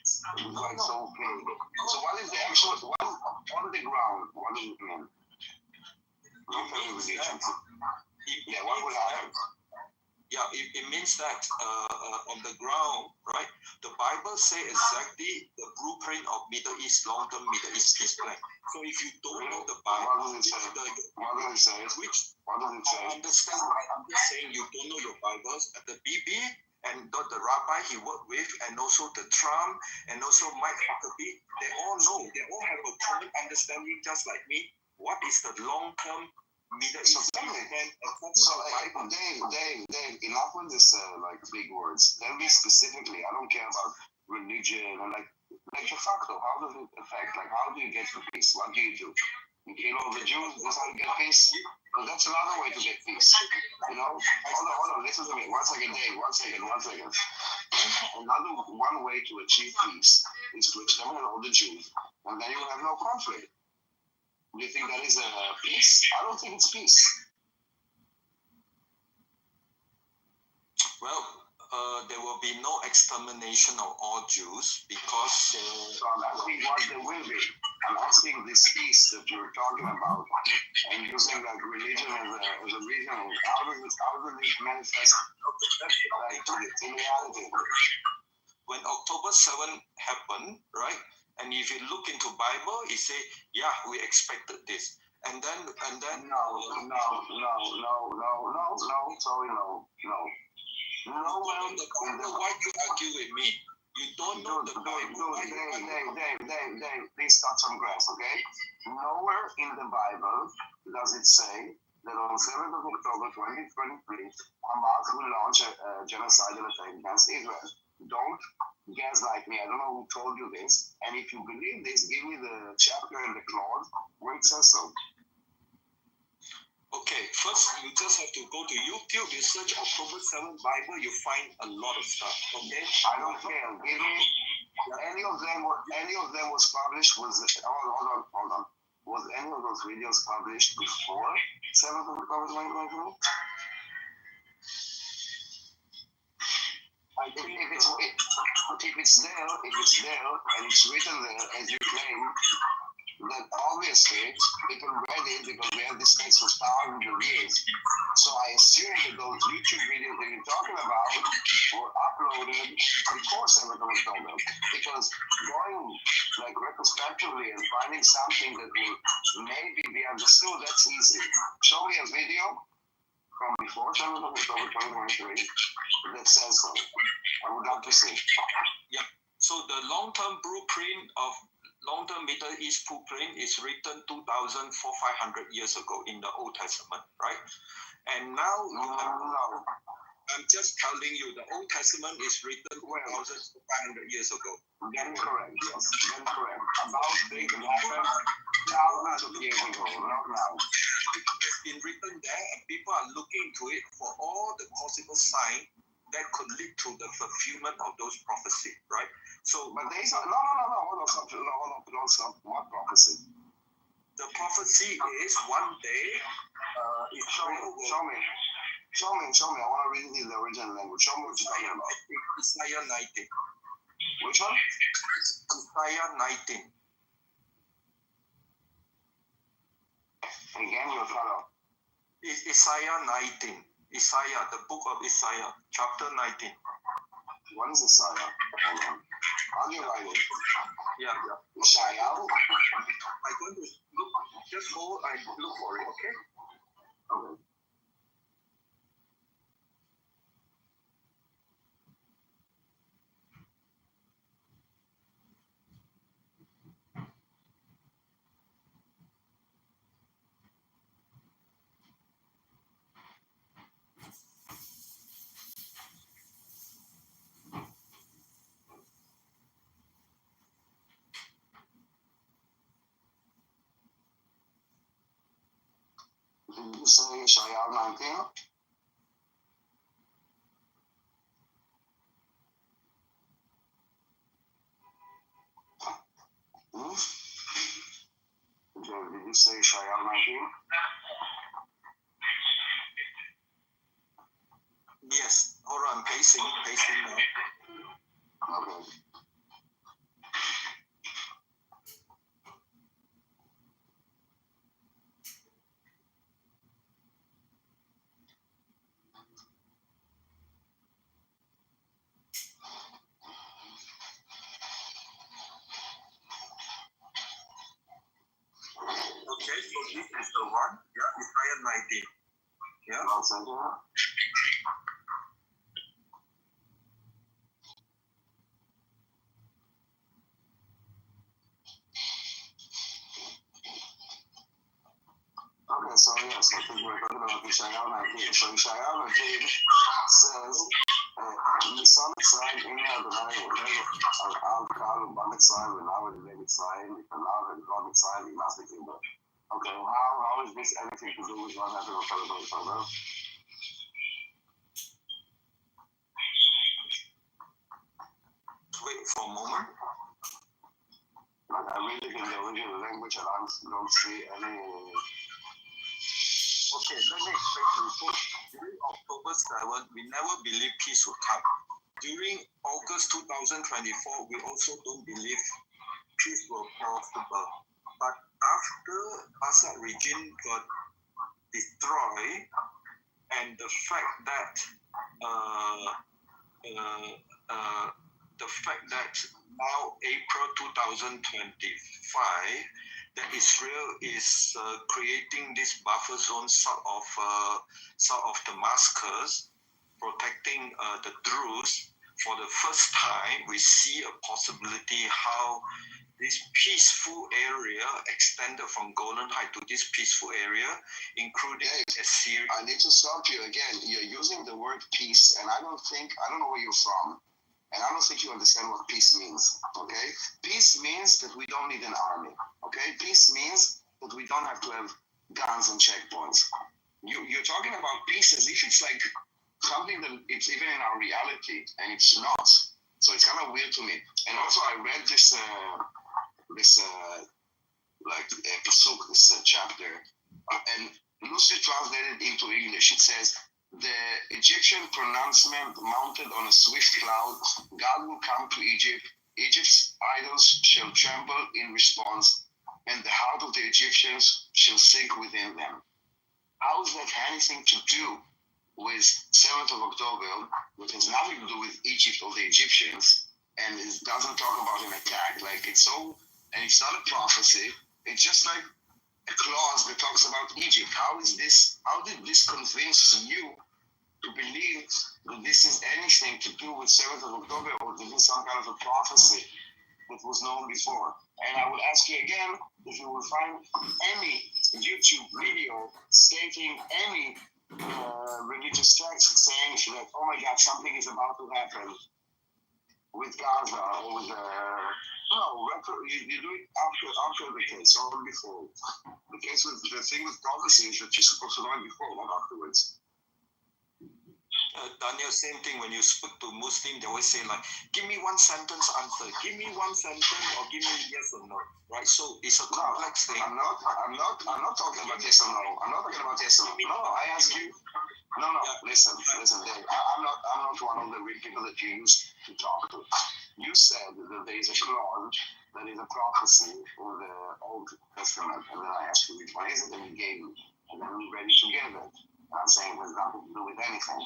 It's like so clear. So what is the actual, on the ground, what does it mean? Not only religion. Yeah, what would happen? Yeah, it means that on the ground, right, the Bible says exactly the blueprint of Middle East, long-term Middle East peace plan. So if you don't know the Bible, What does it say? What does it say? I understand. I'm just saying you don't know your Bibles. The BB and the rabbi he worked with, and also the Trump, and also Mike Huckabee, they all know, they all have a common understanding, just like me, what is the long-term Middle East plan. So, Dave, enough with this like big words. Tell me specifically. I don't care about religion and like de facto. How does it affect? Like, how do you get to peace? What do? You kill all the Jews. That's how you get peace. Well, that's another way to get peace. You know? Hold on. Listen to me. One second, Dave. One second. One way to achieve peace is to exterminate all the Jews, and then you will have no conflict. Do you think that is peace? I don't think it's peace. Well, there will be no extermination of all Jews because So I'm asking what there will be. I'm asking this peace that you're talking about, and using like religion as a reason. How does it manifest in reality? When October 7 happened, right? And if you look into Bible, it say, yeah, we expected this. And then No. Sorry, no. Why do you argue with me? You don't know the Bible. Dave, please start some grass, okay? Nowhere in the Bible does it say that on 7th of October 2023, Hamas will launch a genocidal attack against Israel. Don't gaslight me. I don't know who told you this. And if you believe this, give me the chapter and the clause where it says so. Okay, first you just have to go to YouTube, you search October 7 Bible, you find a lot of stuff, okay? I don't care. Give me any of them was published, hold on. Was any of those videos published before 7th of October 2023? If it's there, and it's written there as you claim, then obviously people read it because we have this text for thousands of years. So I assume that those YouTube videos that you're talking about were uploaded before 7th of October. Because going like retrospectively and finding something that will maybe be understood, that's easy. Show me a video from before 7th of October 2023 that says so. I would love to see. Yeah. So the long-term blueprint of long-term Middle East blueprint is written 2,500 years ago in the Old Testament, right? And now I'm just telling you the Old Testament is written 2,500 years ago. That is correct. Yes, that is correct. About things that happened It's been written there, and people are looking into it for all the possible signs that could lead to the fulfillment of those prophecies, right? So, but they said, no, hold on, stop. What prophecy? The prophecy is one day, Israel will... Show me. I want to read it in the original language. Show me what you're talking about. Isaiah 19. Which one? Isaiah 19. Again, you're cut off. Isaiah 19. Isaiah, the book of Isaiah, chapter 19. What is Isaiah? Hold on. How do you write it? Yeah. Isaiah? I'm going to look, just hold and look for it, okay? Okay. Did you say Isaiah 19? Did you say Isaiah 19? Yes. Hold on, pacing now. Okay. Okay, so this is the one. Yeah, Isaiah 19. Yeah. Okay, so yes, I think we're talking about Isaiah 19. So Isaiah 19 says, Nisan Mitzrayim, Ine Adonai Eloheinu al Kal u'ba Mitzrayim v'nav elidei Mitzrayim v'kanav elidei Mitzrayim v'nas v'kibah. Okay, how is this anything to do with what happened on October? Wait for a moment. Like I read it in the original language and I don't see any... Okay, let me explain to you. So, during October 7th, we never believed peace would come. During August 2024, we also don't believe peace will possible. But after Assad regime got destroyed, and the fact that now April 2025, that Israel is creating this buffer zone south of Damascus, protecting the Druze. For the first time, we see a possibility how this peaceful area extended from Golan Heights to this peaceful area, including Assyria. I need to stop you again. You're using the word peace, and I don't know where you're from, and I don't think you understand what peace means, okay? Peace means that we don't need an army, okay? Peace means that we don't have to have guns and checkpoints. You're talking about peace as if it's like something that it's even in our reality, and it's not. So it's kind of weird to me. And also, I read this chapter, and loosely translated into English, it says, the Egyptian pronouncement mounted on a swift cloud, God will come to Egypt, Egypt's idols shall tremble in response, and the heart of the Egyptians shall sink within them. How is that anything to do with 7th of October, which has nothing to do with Egypt or the Egyptians, and it doesn't talk about an attack? Like, it's so, and it's not a prophecy, it's just like a clause that talks about Egypt. How did this convince you to believe that this is anything to do with 7th of October, or that this is some kind of a prophecy that was known before? And I will ask you again if you will find any YouTube video stating any religious text saying that, oh my God, something is about to happen. with Gaza or with you do it after the case or before. The thing with prophecy is that you're supposed to know it before, not afterwards. Daniel, same thing. When you speak to Muslim, they always say like, "Give me one sentence answer. Give me one sentence, or give me yes or no." Right? So it's a complex thing. I'm not talking about yes or no. I'm not talking about yes or no. No, I ask you. No. Yeah. Listen, Dave. I'm not one of the people that you use to talk to. You said that there is a clause that is a prophecy for the Old Testament, and then I asked you which one is it, and you gave me, and then we read it together. And I'm saying it has nothing to do with anything.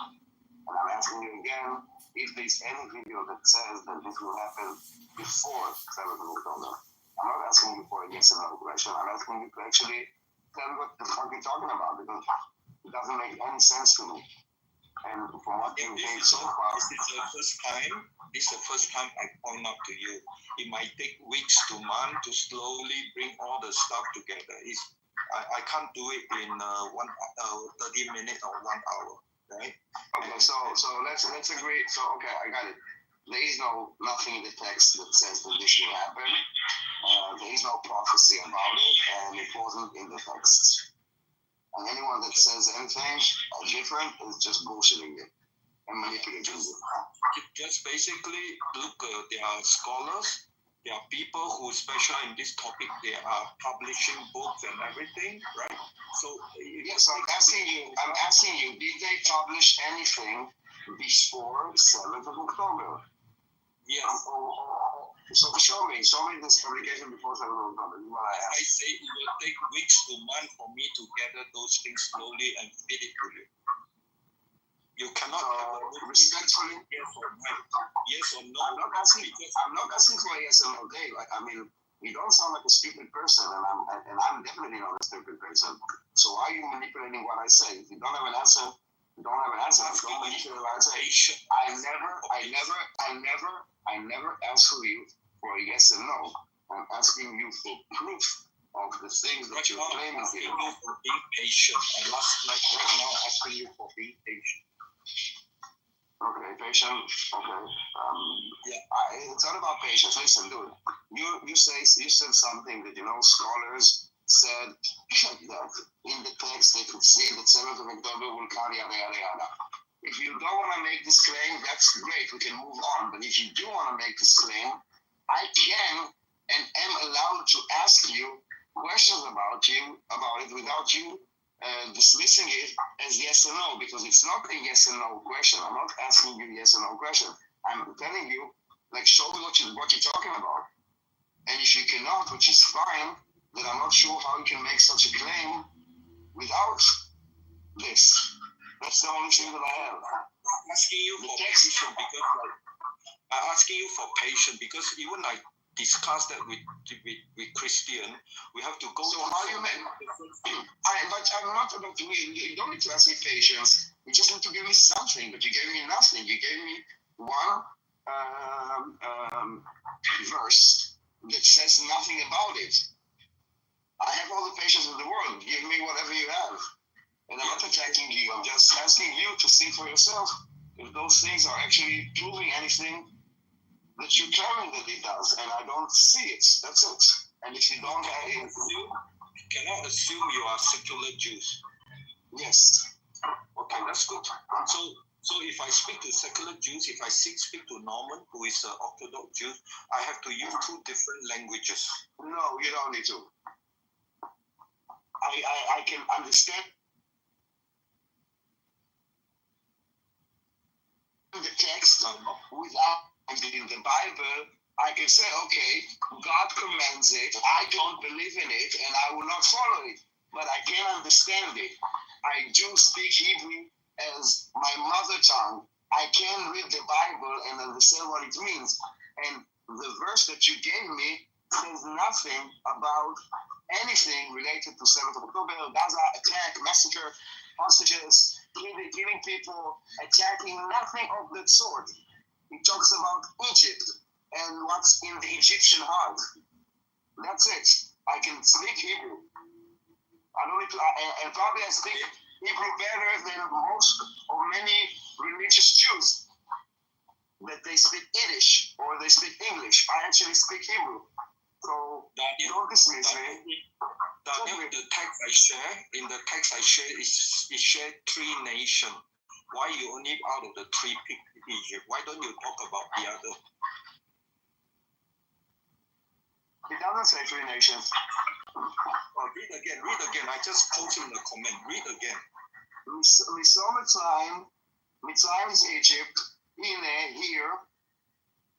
And I'm asking you again if there's any video that says that this will happen before 7th of October. I'm not asking you for a yes or no question. I'm asking you to actually tell me what the fuck you're talking about, because it doesn't make any sense to me. And from what you gave so far, this is the first time I point out to you. It might take weeks to months to slowly bring all the stuff together. I can't do it in 30 minutes or 1 hour, right? Okay, so let's agree. So okay, I got it. There is nothing in the text that says that this will happen. There is no prophecy about it, and it wasn't in the text. And anyone that says anything different is just bullshitting it and manipulating it. Just basically look, there are scholars, there are people who specialize in this topic, they are publishing books and everything, right? So yes, I'm asking you, did they publish anything before 7th of October? Yes. So show me this publication before 7th of October. I say it will take weeks to months for me to gather those things slowly and feed it to you. You cannot respectfully yes or no. I'm not asking for a yes or no, Dave. I mean, you don't sound like a stupid person, and I'm definitely not a stupid person. So why are you manipulating what I say? If you don't have an answer, you don't have an answer. Don't manipulate what I say. I never ask for you for a yes or no. I'm asking you for proof of the things that you're claiming here. I'm asking you for being patient. And right now, I'm asking you for being patient. Okay, patient. Okay. It's not about patience. Listen, dude. You said something that scholars said that in the text they could see that 7th of October will come yada yada yada. If you don't want to make this claim, that's great. We can move on. But if you do want to make this claim, I can and am allowed to ask you questions about it without you dismissing it as yes or no, because it's not a yes or no question. I'm not asking you yes or no question. I'm telling you, show me what you're talking about. And if you cannot, which is fine, then I'm not sure how you can make such a claim without this. That's the only thing that I have. I'm asking you for patience because even I discussed that with Christian, we have to go. So how you make? But I'm not about to. You don't need to ask me patience. You just need to give me something. But you gave me nothing. You gave me one verse that says nothing about it. I have all the patience in the world. Give me whatever you have. And I'm not attacking you. I'm just asking you to see for yourself if those things are actually proving anything that you're telling that it does. And I don't see it. That's it. And if you don't have it, you cannot assume you are secular Jews. Yes. Okay, that's good. So if I speak to secular Jews, if I speak to Norman, who is an Orthodox Jew, I have to use 2 different languages. No, you don't need to. I can understand the text without in the Bible. I can say, okay, God commands it. I don't believe in it, and I will not follow it. But I can understand it. I do speak Hebrew as my mother tongue. I can read the Bible and understand what it means. And the verse that you gave me says nothing about anything related to 7th of October, Gaza attack, massacre, hostages, killing people, attacking, nothing of that sort. It talks about Egypt and what's in the Egyptian heart. That's it. I can speak Hebrew. I don't need to, and probably I speak Hebrew better than most or many religious Jews. that they speak Yiddish or they speak English. I actually speak Hebrew. So don't dismiss me. Daniel, the text I share is share 3 nations. Why you only out of the 3 pick Egypt? Why don't you talk about the other? It doesn't say 3 nations. Oh, read again. I just posted in the comment. Read again. We saw Mitzrayim is Egypt. Here,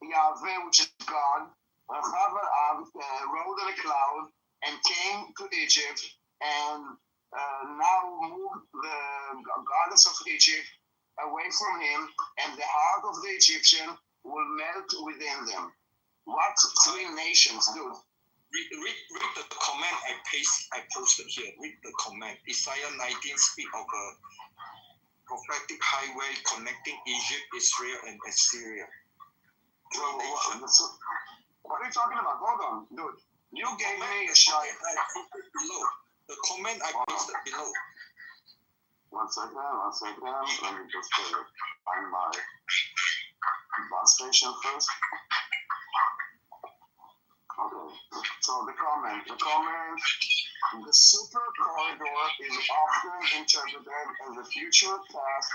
Yahweh, which is God, rode on a cloud and came to Egypt and now moved the goddess of Egypt away from him, and the heart of the Egyptian will melt within them. What 3 nations, dude? Read the comment I posted here. Read the comment. Isaiah 19 speak of a prophetic highway connecting Egypt, Israel, and Assyria. What are you talking about? Hold on, dude. You gave me a shot. Below. The comment I pasted below. One second. Let me just find my bus station first. Okay. So the comment, the super corridor is often interpreted as the future path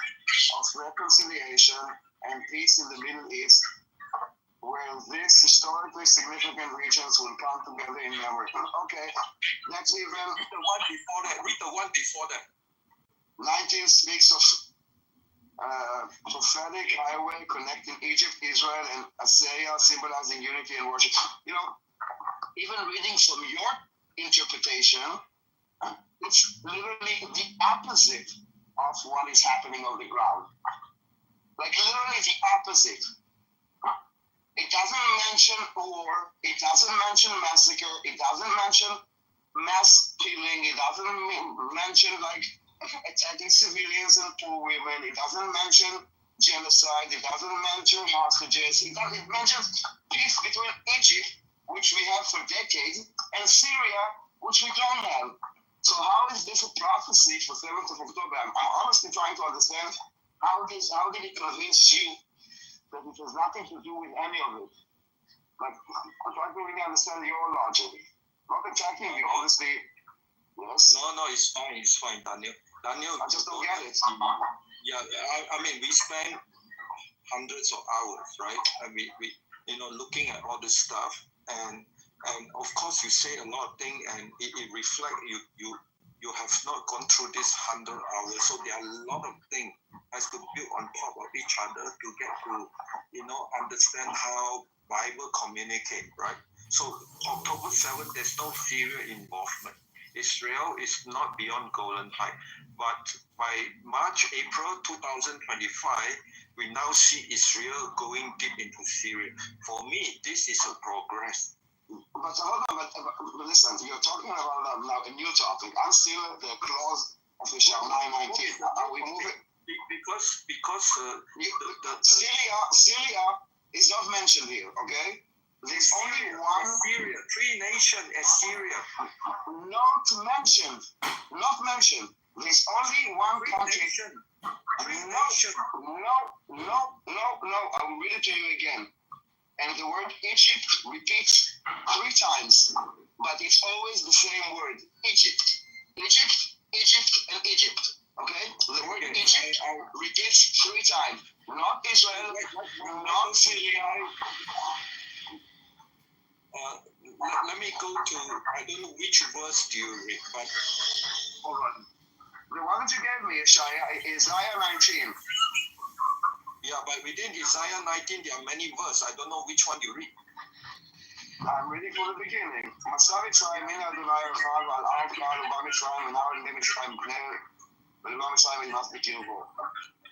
of reconciliation and peace in the Middle East, where these historically significant regions will come together in memory. Okay, that's even Read the one before that. 19 speaks of prophetic highway connecting Egypt, Israel, and Assyria, symbolizing unity and worship. You know, even reading from your interpretation, it's literally the opposite of what is happening on the ground. Like literally the opposite. It doesn't mention war, it doesn't mention massacre, it doesn't mention mass killing, it doesn't mention like attacking civilians and poor women, it doesn't mention genocide, it doesn't mention hostages, it mentions peace between Egypt, which we have for decades, and Syria, which we don't have. So how is this a prophecy for 7th of October? I'm honestly trying to understand how did it convince you that it has nothing to do with any of it? Like, I'm trying to really understand your logic. Not attacking you, honestly. Yes? No, it's fine, Daniel. I just don't get it. Yeah, I mean, we spend hundreds of hours, right? I mean, we looking at all this stuff, and of course you say a lot of things, and it reflects you have not gone through this 100 hours, so there are a lot of things has to build on top of each other to get to understand how Bible communicate, right? So October 7th, there's no Syria involvement. Israel is not beyond Golan Heights, but by March, April 2025, we now see Israel going deep into Syria. For me, this is a progress. But hold on, but listen, you're talking about now a new topic. I'm still at the clause of the Shal 919. Are we moving? Because Syria is not mentioned here, okay? There's only one. Syria, 3 nations, Assyria. Not mentioned. There's only one country. No. I will read it to you again. And the word Egypt repeats 3 times, but it's always the same word, Egypt, and Egypt. Okay? The word Egypt repeats 3 times. Not Israel, not Syria. Let me go to, I don't know which verse do you read, but hold on. The one that you gave me, Isaiah 19. Yeah, but within Isaiah 19, there are many verses. I don't know which one you read. I'm reading from the beginning. Masavi Tribe, Mina Adonai Rechad, Al Kal, Ubami Tribe, and our name is Tribe, but Ubami Tribe must be Kitover.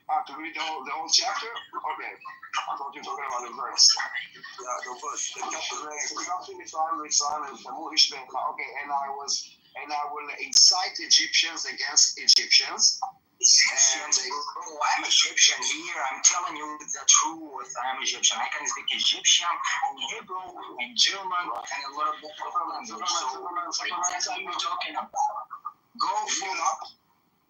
To read the whole chapter? Okay. I thought you were talking about the verse. Yeah, the verse. The chapter. Okay, and I will incite Egyptians against Egyptians. I'm Egyptian here. I'm telling you the truth. I'm Egyptian. I can speak Egyptian and Hebrew and German and a little bit of English. So what exactly are you talking about? Go for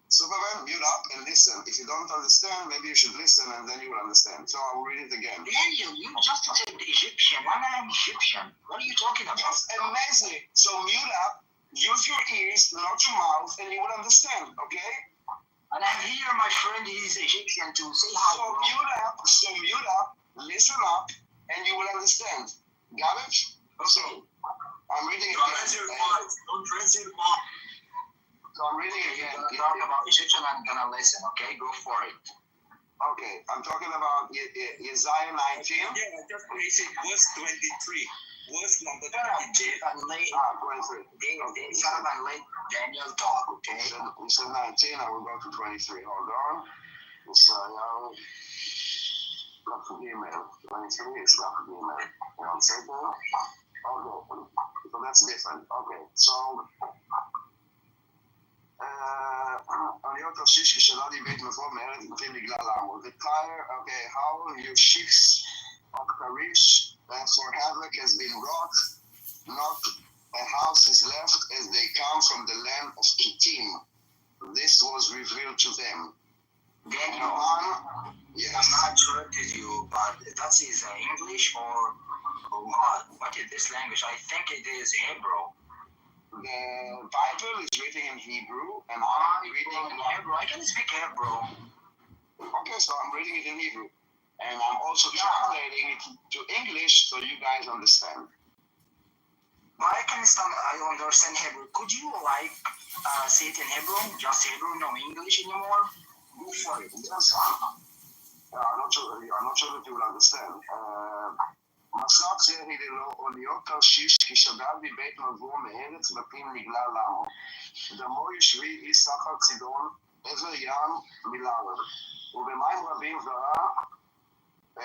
Superman, mute up and listen. If you don't understand, maybe you should listen and then you will understand. So I'll read it again. Daniel, you just said Egyptian, and I'm Egyptian. What are you talking about? That's amazing. So mute up, use your ears, not your mouth, and you will understand, okay? And I'm here, my friend, he's Egyptian too. Say hi. So mute up, listen up, and you will understand. Got it? Okay. I'm reading it Don't again. raise your voice. Don't raise your voice. So I'm reading it again. You're gonna talk about Egyptian, I'm gonna listen, okay? Go for it. Okay, I'm talking about Isaiah 19. Yeah, just basic verse 23. Verse number Dave and late, 23. Dave and late Daniel talk, okay? You said 19, I will go to 23. Hold on. Isaiah, not for email. 23 is not for email. 1 second. Okay, so that's different. Okay, so אני עוד תרשיש כשלדי בית מבוא מארץ בתים בגלל העמוד. The tire, okay, how your ships of perish, for havoc has been wrought, not a house is left as they come from the land of Kittim. This was revealed to them. Daniel, yes. I'm not sure to you, but that is English or what? What is this language? I think it is Hebrew. The Bible is written in Hebrew, and I'm reading in Hebrew. I can speak Hebrew. Okay, so I'm reading it in Hebrew, and I'm also translating it to English so you guys understand. But I understand Hebrew. Could you say it in Hebrew? Just Hebrew, no English anymore? Go for it. Yes. I'm not sure that you will understand. מסך זה היללו אוניות תרשיש כי שדד מבית מבוא מארץ בתים נגלה למו. דמו ישבי איש סחר צידון עבר ים מלאר. ובמים רבים זרע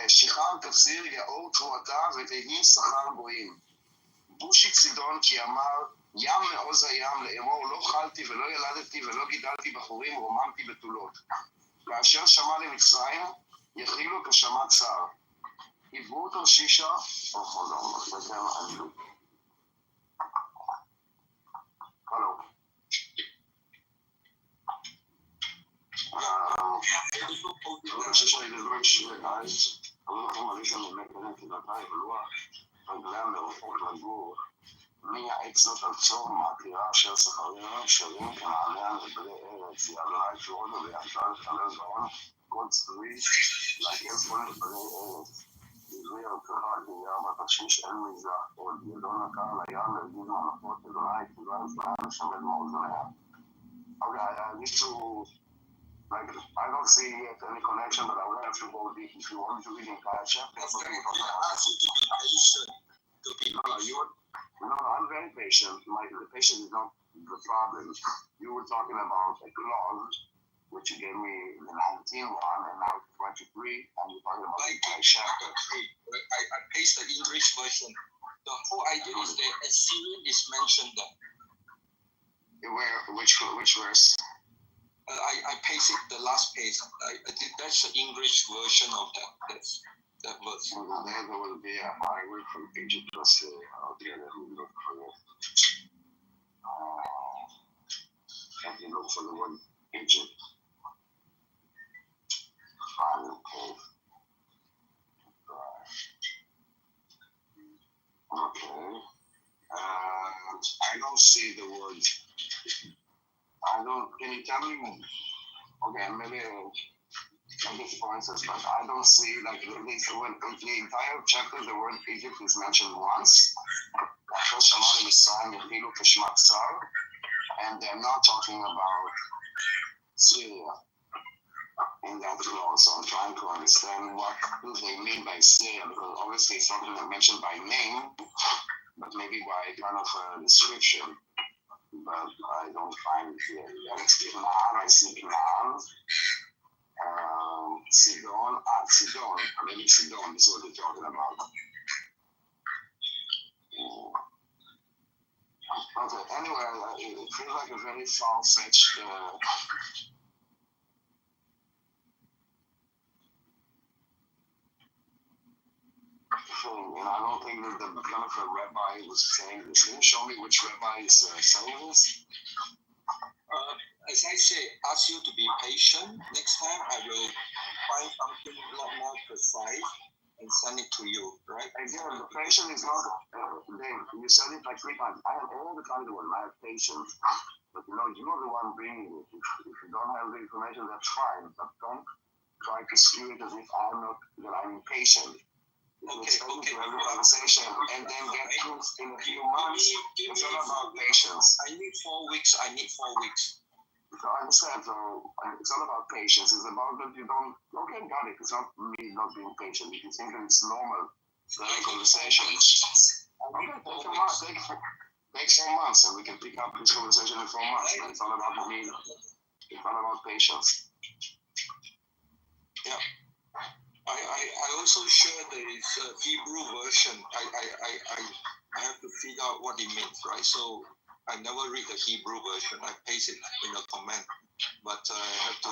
שיכר תפסיר יאור תבואתה ותהי שכר גויים. בושי צידון כי אמר ים מעוז הים לאמור לא חלתי ולא ילדתי ולא גידלתי בחורים ורוממתי בתולות. כאשר שמע למצרים יכילו כשמע צר. עברו תרשישה, hold on, hello. תרשישה היא דבר שרעית, אבל אנחנו מרגיש לנו מקדם כדתי ולוח, רגליה מרוחות לגור, מי העץ זאת על צור מעתירה אשר שכריה שרים כנעניה לבני ארץ, יעלה תורנו ויחשב חלל גאון, כל צברי, להגיע כל לבני ארץ. עברי הלקחה ים התרשיש אין מזרח, עוד ידון הקר לים להגיד מנחות אדוני תודה לפניה לשמד מאוזניה. Okay, I need to, I don't see yet any connection, but I will have to go deep. If you want to read the entire chapter, no, I'm very patient. The patience is not the problem. You were talking about a clause, which you gave me the 19 one, and now 23, and you're talking about the entire chapter. I paste the English version. The whole idea is that Assyrian is mentioned there. Which verse? I pasted the last page. That's the English version of that verse. Well, there will be a highway from Egypt to Syria. Okay, let me look for it. Let me look for the word Egypt. Okay. I don't see the word. Can you tell me? Okay, maybe I get points, but I don't see, like, when the entire chapter, the word Egypt is mentioned once. And they're not talking about Syria in that clause. So I'm trying to understand what do they mean by Syria, because obviously it's not mentioned by name, but maybe by kind of a description. But I don't find it here. It's Canaan, I see Canaan. Sidon, Sidon, maybe Sidon is what they're talking about. Okay, anyway, it feels like a very far-fetched thing, and I don't think that the kind of a rabbi was saying this. Can you show me which rabbi is saying this? as I say, ask you to be patient. Next time I will find something a lot more precise and send it to you, right? Again, the patient is not, Dave, you said it like 3 times. I have all the time to I have patience. But you know, you're the one bringing it. If you don't have the information, that's fine. But don't try to skew it as if that I'm impatient. Okay. To have a conversation and then get proof in a few months. It's not about patience. I need 4 weeks. So I understand. So it's not about patience. It's about that you don't. Okay, got it. It's not me not being patient. If you think that it's normal, it's like conversations. Okay, take 4 months, and we can pick up this conversation in 4 months. But it's not about me. It's not about patience. Yeah. I also share the Hebrew version. I have to figure out what it means, right? So I never read the Hebrew version. I paste it in a comment, but I have to.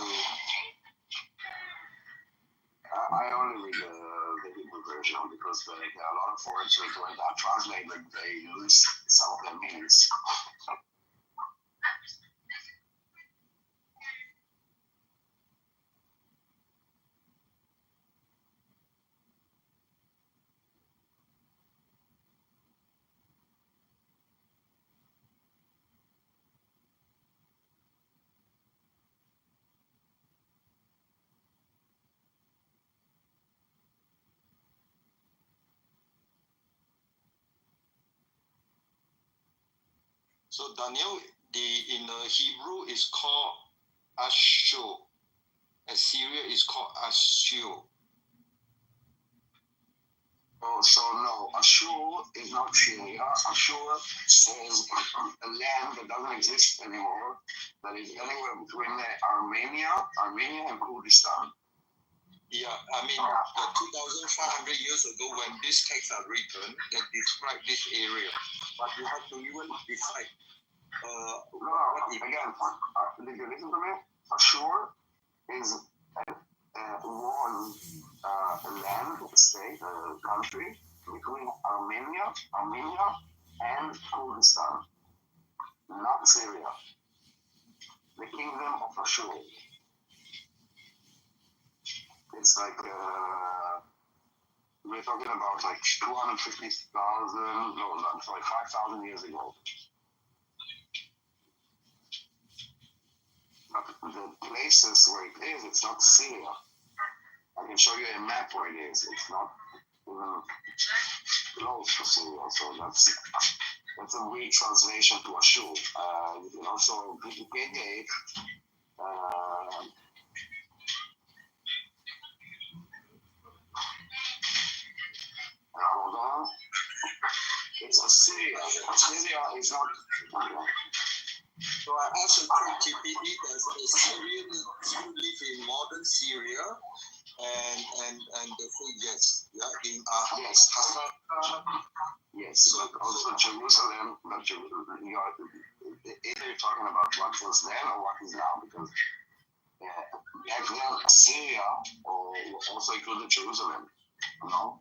I only read the Hebrew version because there are a lot of words that when they are translated, they lose some of their meanings. So Daniel, in the Hebrew is called Ashur. Assyria is called Ashur. Oh, so no, Ashur is not Syria. Ashur is a land that doesn't exist anymore. That is anywhere between Armenia and Kurdistan. Yeah, I mean, 2,500 years ago, when these texts are written, they describe this area. But you have to even decide. Again, did you listen to me? Ashur is one land, state, country between Armenia and Kurdistan, not Syria. The kingdom of Ashur. It's like we're talking about like 5,000 years ago. But the places where it is, it's not Syria. I can show you a map where it is. It's not even close to Syria. So that's a weak translation to Ashur. You can also Wikipedia it. Hold on. It's Assyria. Assyria is not. So I asked ChatGPT, does Assyrian live in modern Syria? And they say yes. Yeah, in yes. Yes. So also Jerusalem, not Jerusalem. Either you're talking about what was then or what is now, because back then Assyria or also included Jerusalem. No?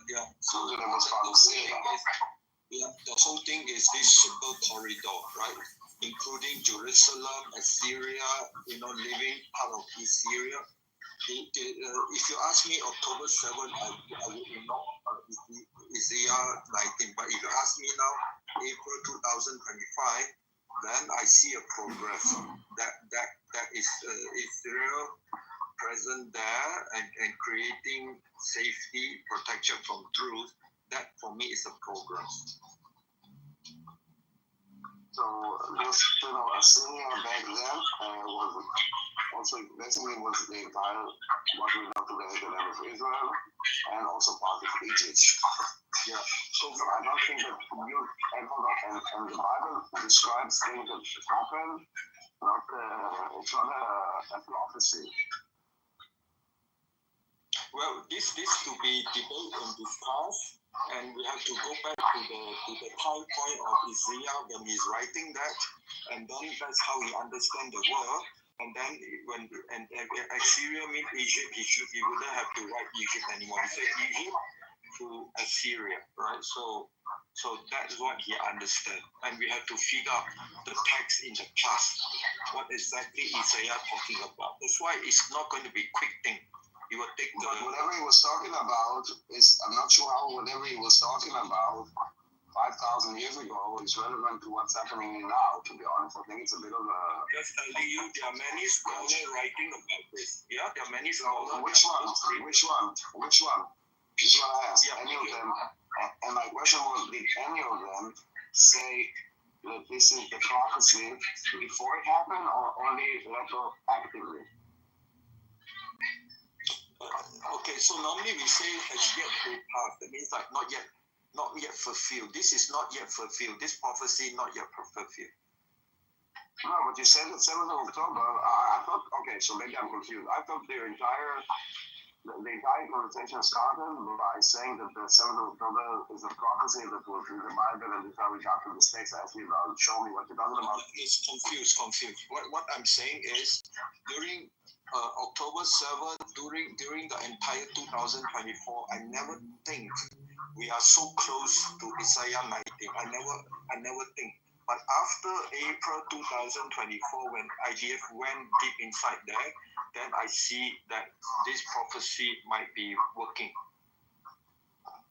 Yeah. So that was part of Syria. Yeah, the whole thing is this super corridor, right? Including Jerusalem, Assyria, living part of East Syria. If you ask me October 7, I would not Isaiah 19. But if you ask me now, April 2025, then I see a progress that is Israel present there and creating safety, protection from truth. That for me is a progress. So this Assyria back then was also basically was the entire what we know today the land of Israel and also part of Egypt. Yeah. So I don't think that and the Bible describes things that happen, it's not a prophecy. Well, this to be debated and discussed, and we have to go back to the time point of Isaiah when he's writing that, and then that's how he understands the world. And then when Assyria means Egypt, he wouldn't have to write Egypt anymore. He said Egypt to Assyria, right? So So that's what he understands. And we have to figure out the text in the past. What exactly Isaiah talking about. That's why it's not going to be a quick thing. He will take But whatever he was talking about is, I'm not sure how whatever he was talking about 5,000 years ago is relevant to what's happening now, to be honest. I think it's a bit of a... Just telling you, there are many scholars writing about this. Yeah, there are many scholars. Which one? This is what I asked. Yeah, any of them, and my question was, did any of them say that this is the prophecy before it happened or only retroactively? Okay, so normally we say has yet to pass. That means like not yet fulfilled. This is not yet fulfilled. This prophecy not yet fulfilled. No, but you said the 7th of October. I thought, okay, so maybe I'm confused. I thought the entire conversation started by saying that the 7th of October is a prophecy that was in the Bible, and this is how we got to the States. I asked you about, show me what you're talking about. It's confused. What I'm saying is during October 7th, during the entire 2024, I never think we are so close to Isaiah 19. I never think. But after April 2024, when IDF went deep inside there, then I see that this prophecy might be working.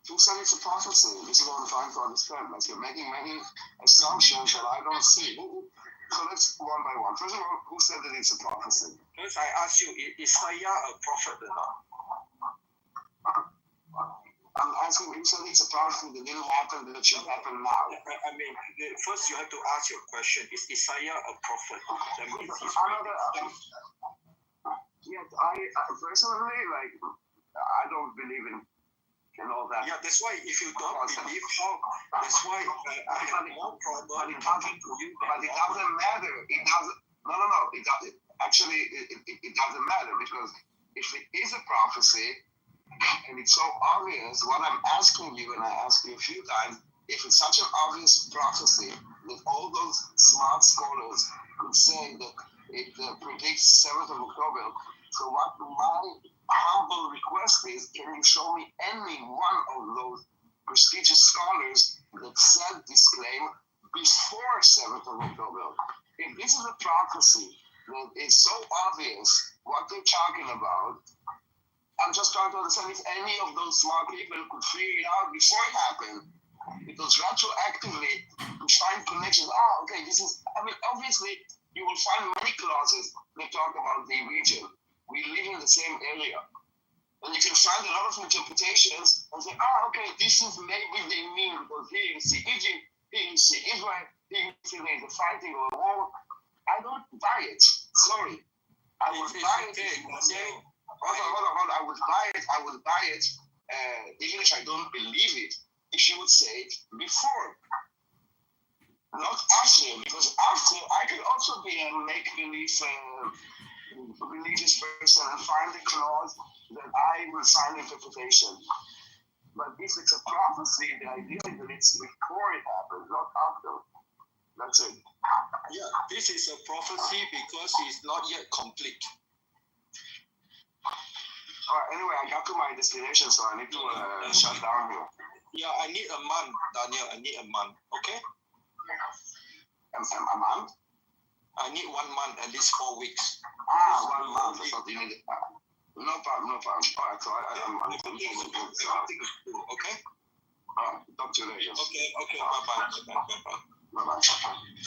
Who said it's a prophecy? This is what I'm trying to understand. Like, you're making many assumptions that I don't see. So let's one by one. First of all, who said that it's a prophecy? First, I ask you, is Isaiah a prophet or not? I'm asking who said it's a prophecy that didn't happen, that should happen now. I mean, first you have to ask your question, is Isaiah a prophet? That means he's yes, I personally, like, I don't believe in all that. Yeah, that's why if you don't believe how, that's why I have more problem talking to you. But it doesn't matter. It doesn't. No. It doesn't. Actually, it doesn't matter, because if it is a prophecy and it's so obvious, what I'm asking you, and I asked you a few times, if it's such an obvious prophecy that all those smart scholars could say that it predicts 7th of October, so what my humble request is, can you show me any one of those prestigious scholars that said this claim before 7th of October? If this is a prophecy that is so obvious what they're talking about, I'm just trying to understand if any of those smart people could figure it out before it happened. Because retroactively, to find connections, okay, this is, I mean, obviously, you will find many clauses that talk about the region. We live in the same area. And you can find a lot of interpretations and say, okay, this is maybe they mean because here you see Egypt, here you see Israel, here you see there's a fighting or a war. I don't buy it. Sorry. I would buy it if you would say, hold on. I would buy it, even if I don't believe it, if you would say it before. Not after, because after I could also be a make-believe religious person and find a clause that I will find interpretation. But if it's a prophecy, the idea is that it's before it happens, not after. That's it. Yeah, this is a prophecy because it's not yet complete. Anyway, I got to my destination, so I need to shut down here. Yeah, I need a month, Daniel. I need a month, okay? A month? I need 1 month, at least 4 weeks. 1 month. I thought you needed... No problem. All right, so I'm everything is cool, okay? Talk to you later. Okay, bye-bye. Bye-bye.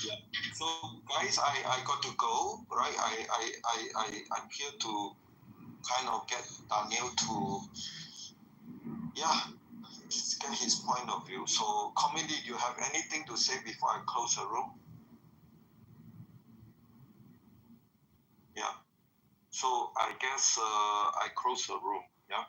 Yeah. So, guys, I got to go, right? I'm here to kind of get Daniel to, get his point of view. So, committee, do you have anything to say before I close the room? Yeah. So, I guess I close the room, yeah?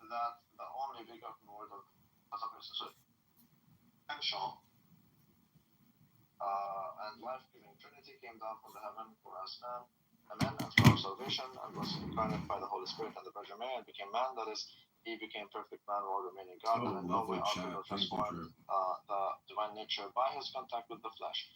that the only begotten word of potential and life-giving Trinity came down from the heaven for us men and for our salvation, and was incarnate by the Holy Spirit and the Virgin Mary, and became man. That is, he became perfect man while remaining God, and in no way altered or transformed the divine nature by his contact with the flesh,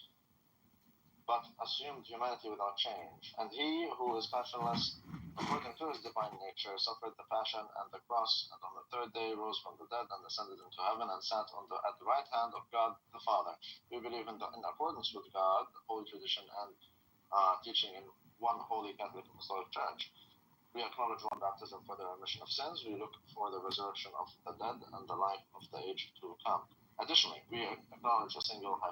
but assumed humanity without change. And he, who is passionless, according to his divine nature, suffered the passion and the cross, and on the third day rose from the dead and ascended into heaven and sat at the right hand of God the Father. We believe in accordance with God, holy tradition, and teaching in one holy Catholic Apostolic Church. We acknowledge one baptism for the remission of sins. We look for the resurrection of the dead and the life of the age to come. Additionally, we acknowledge a single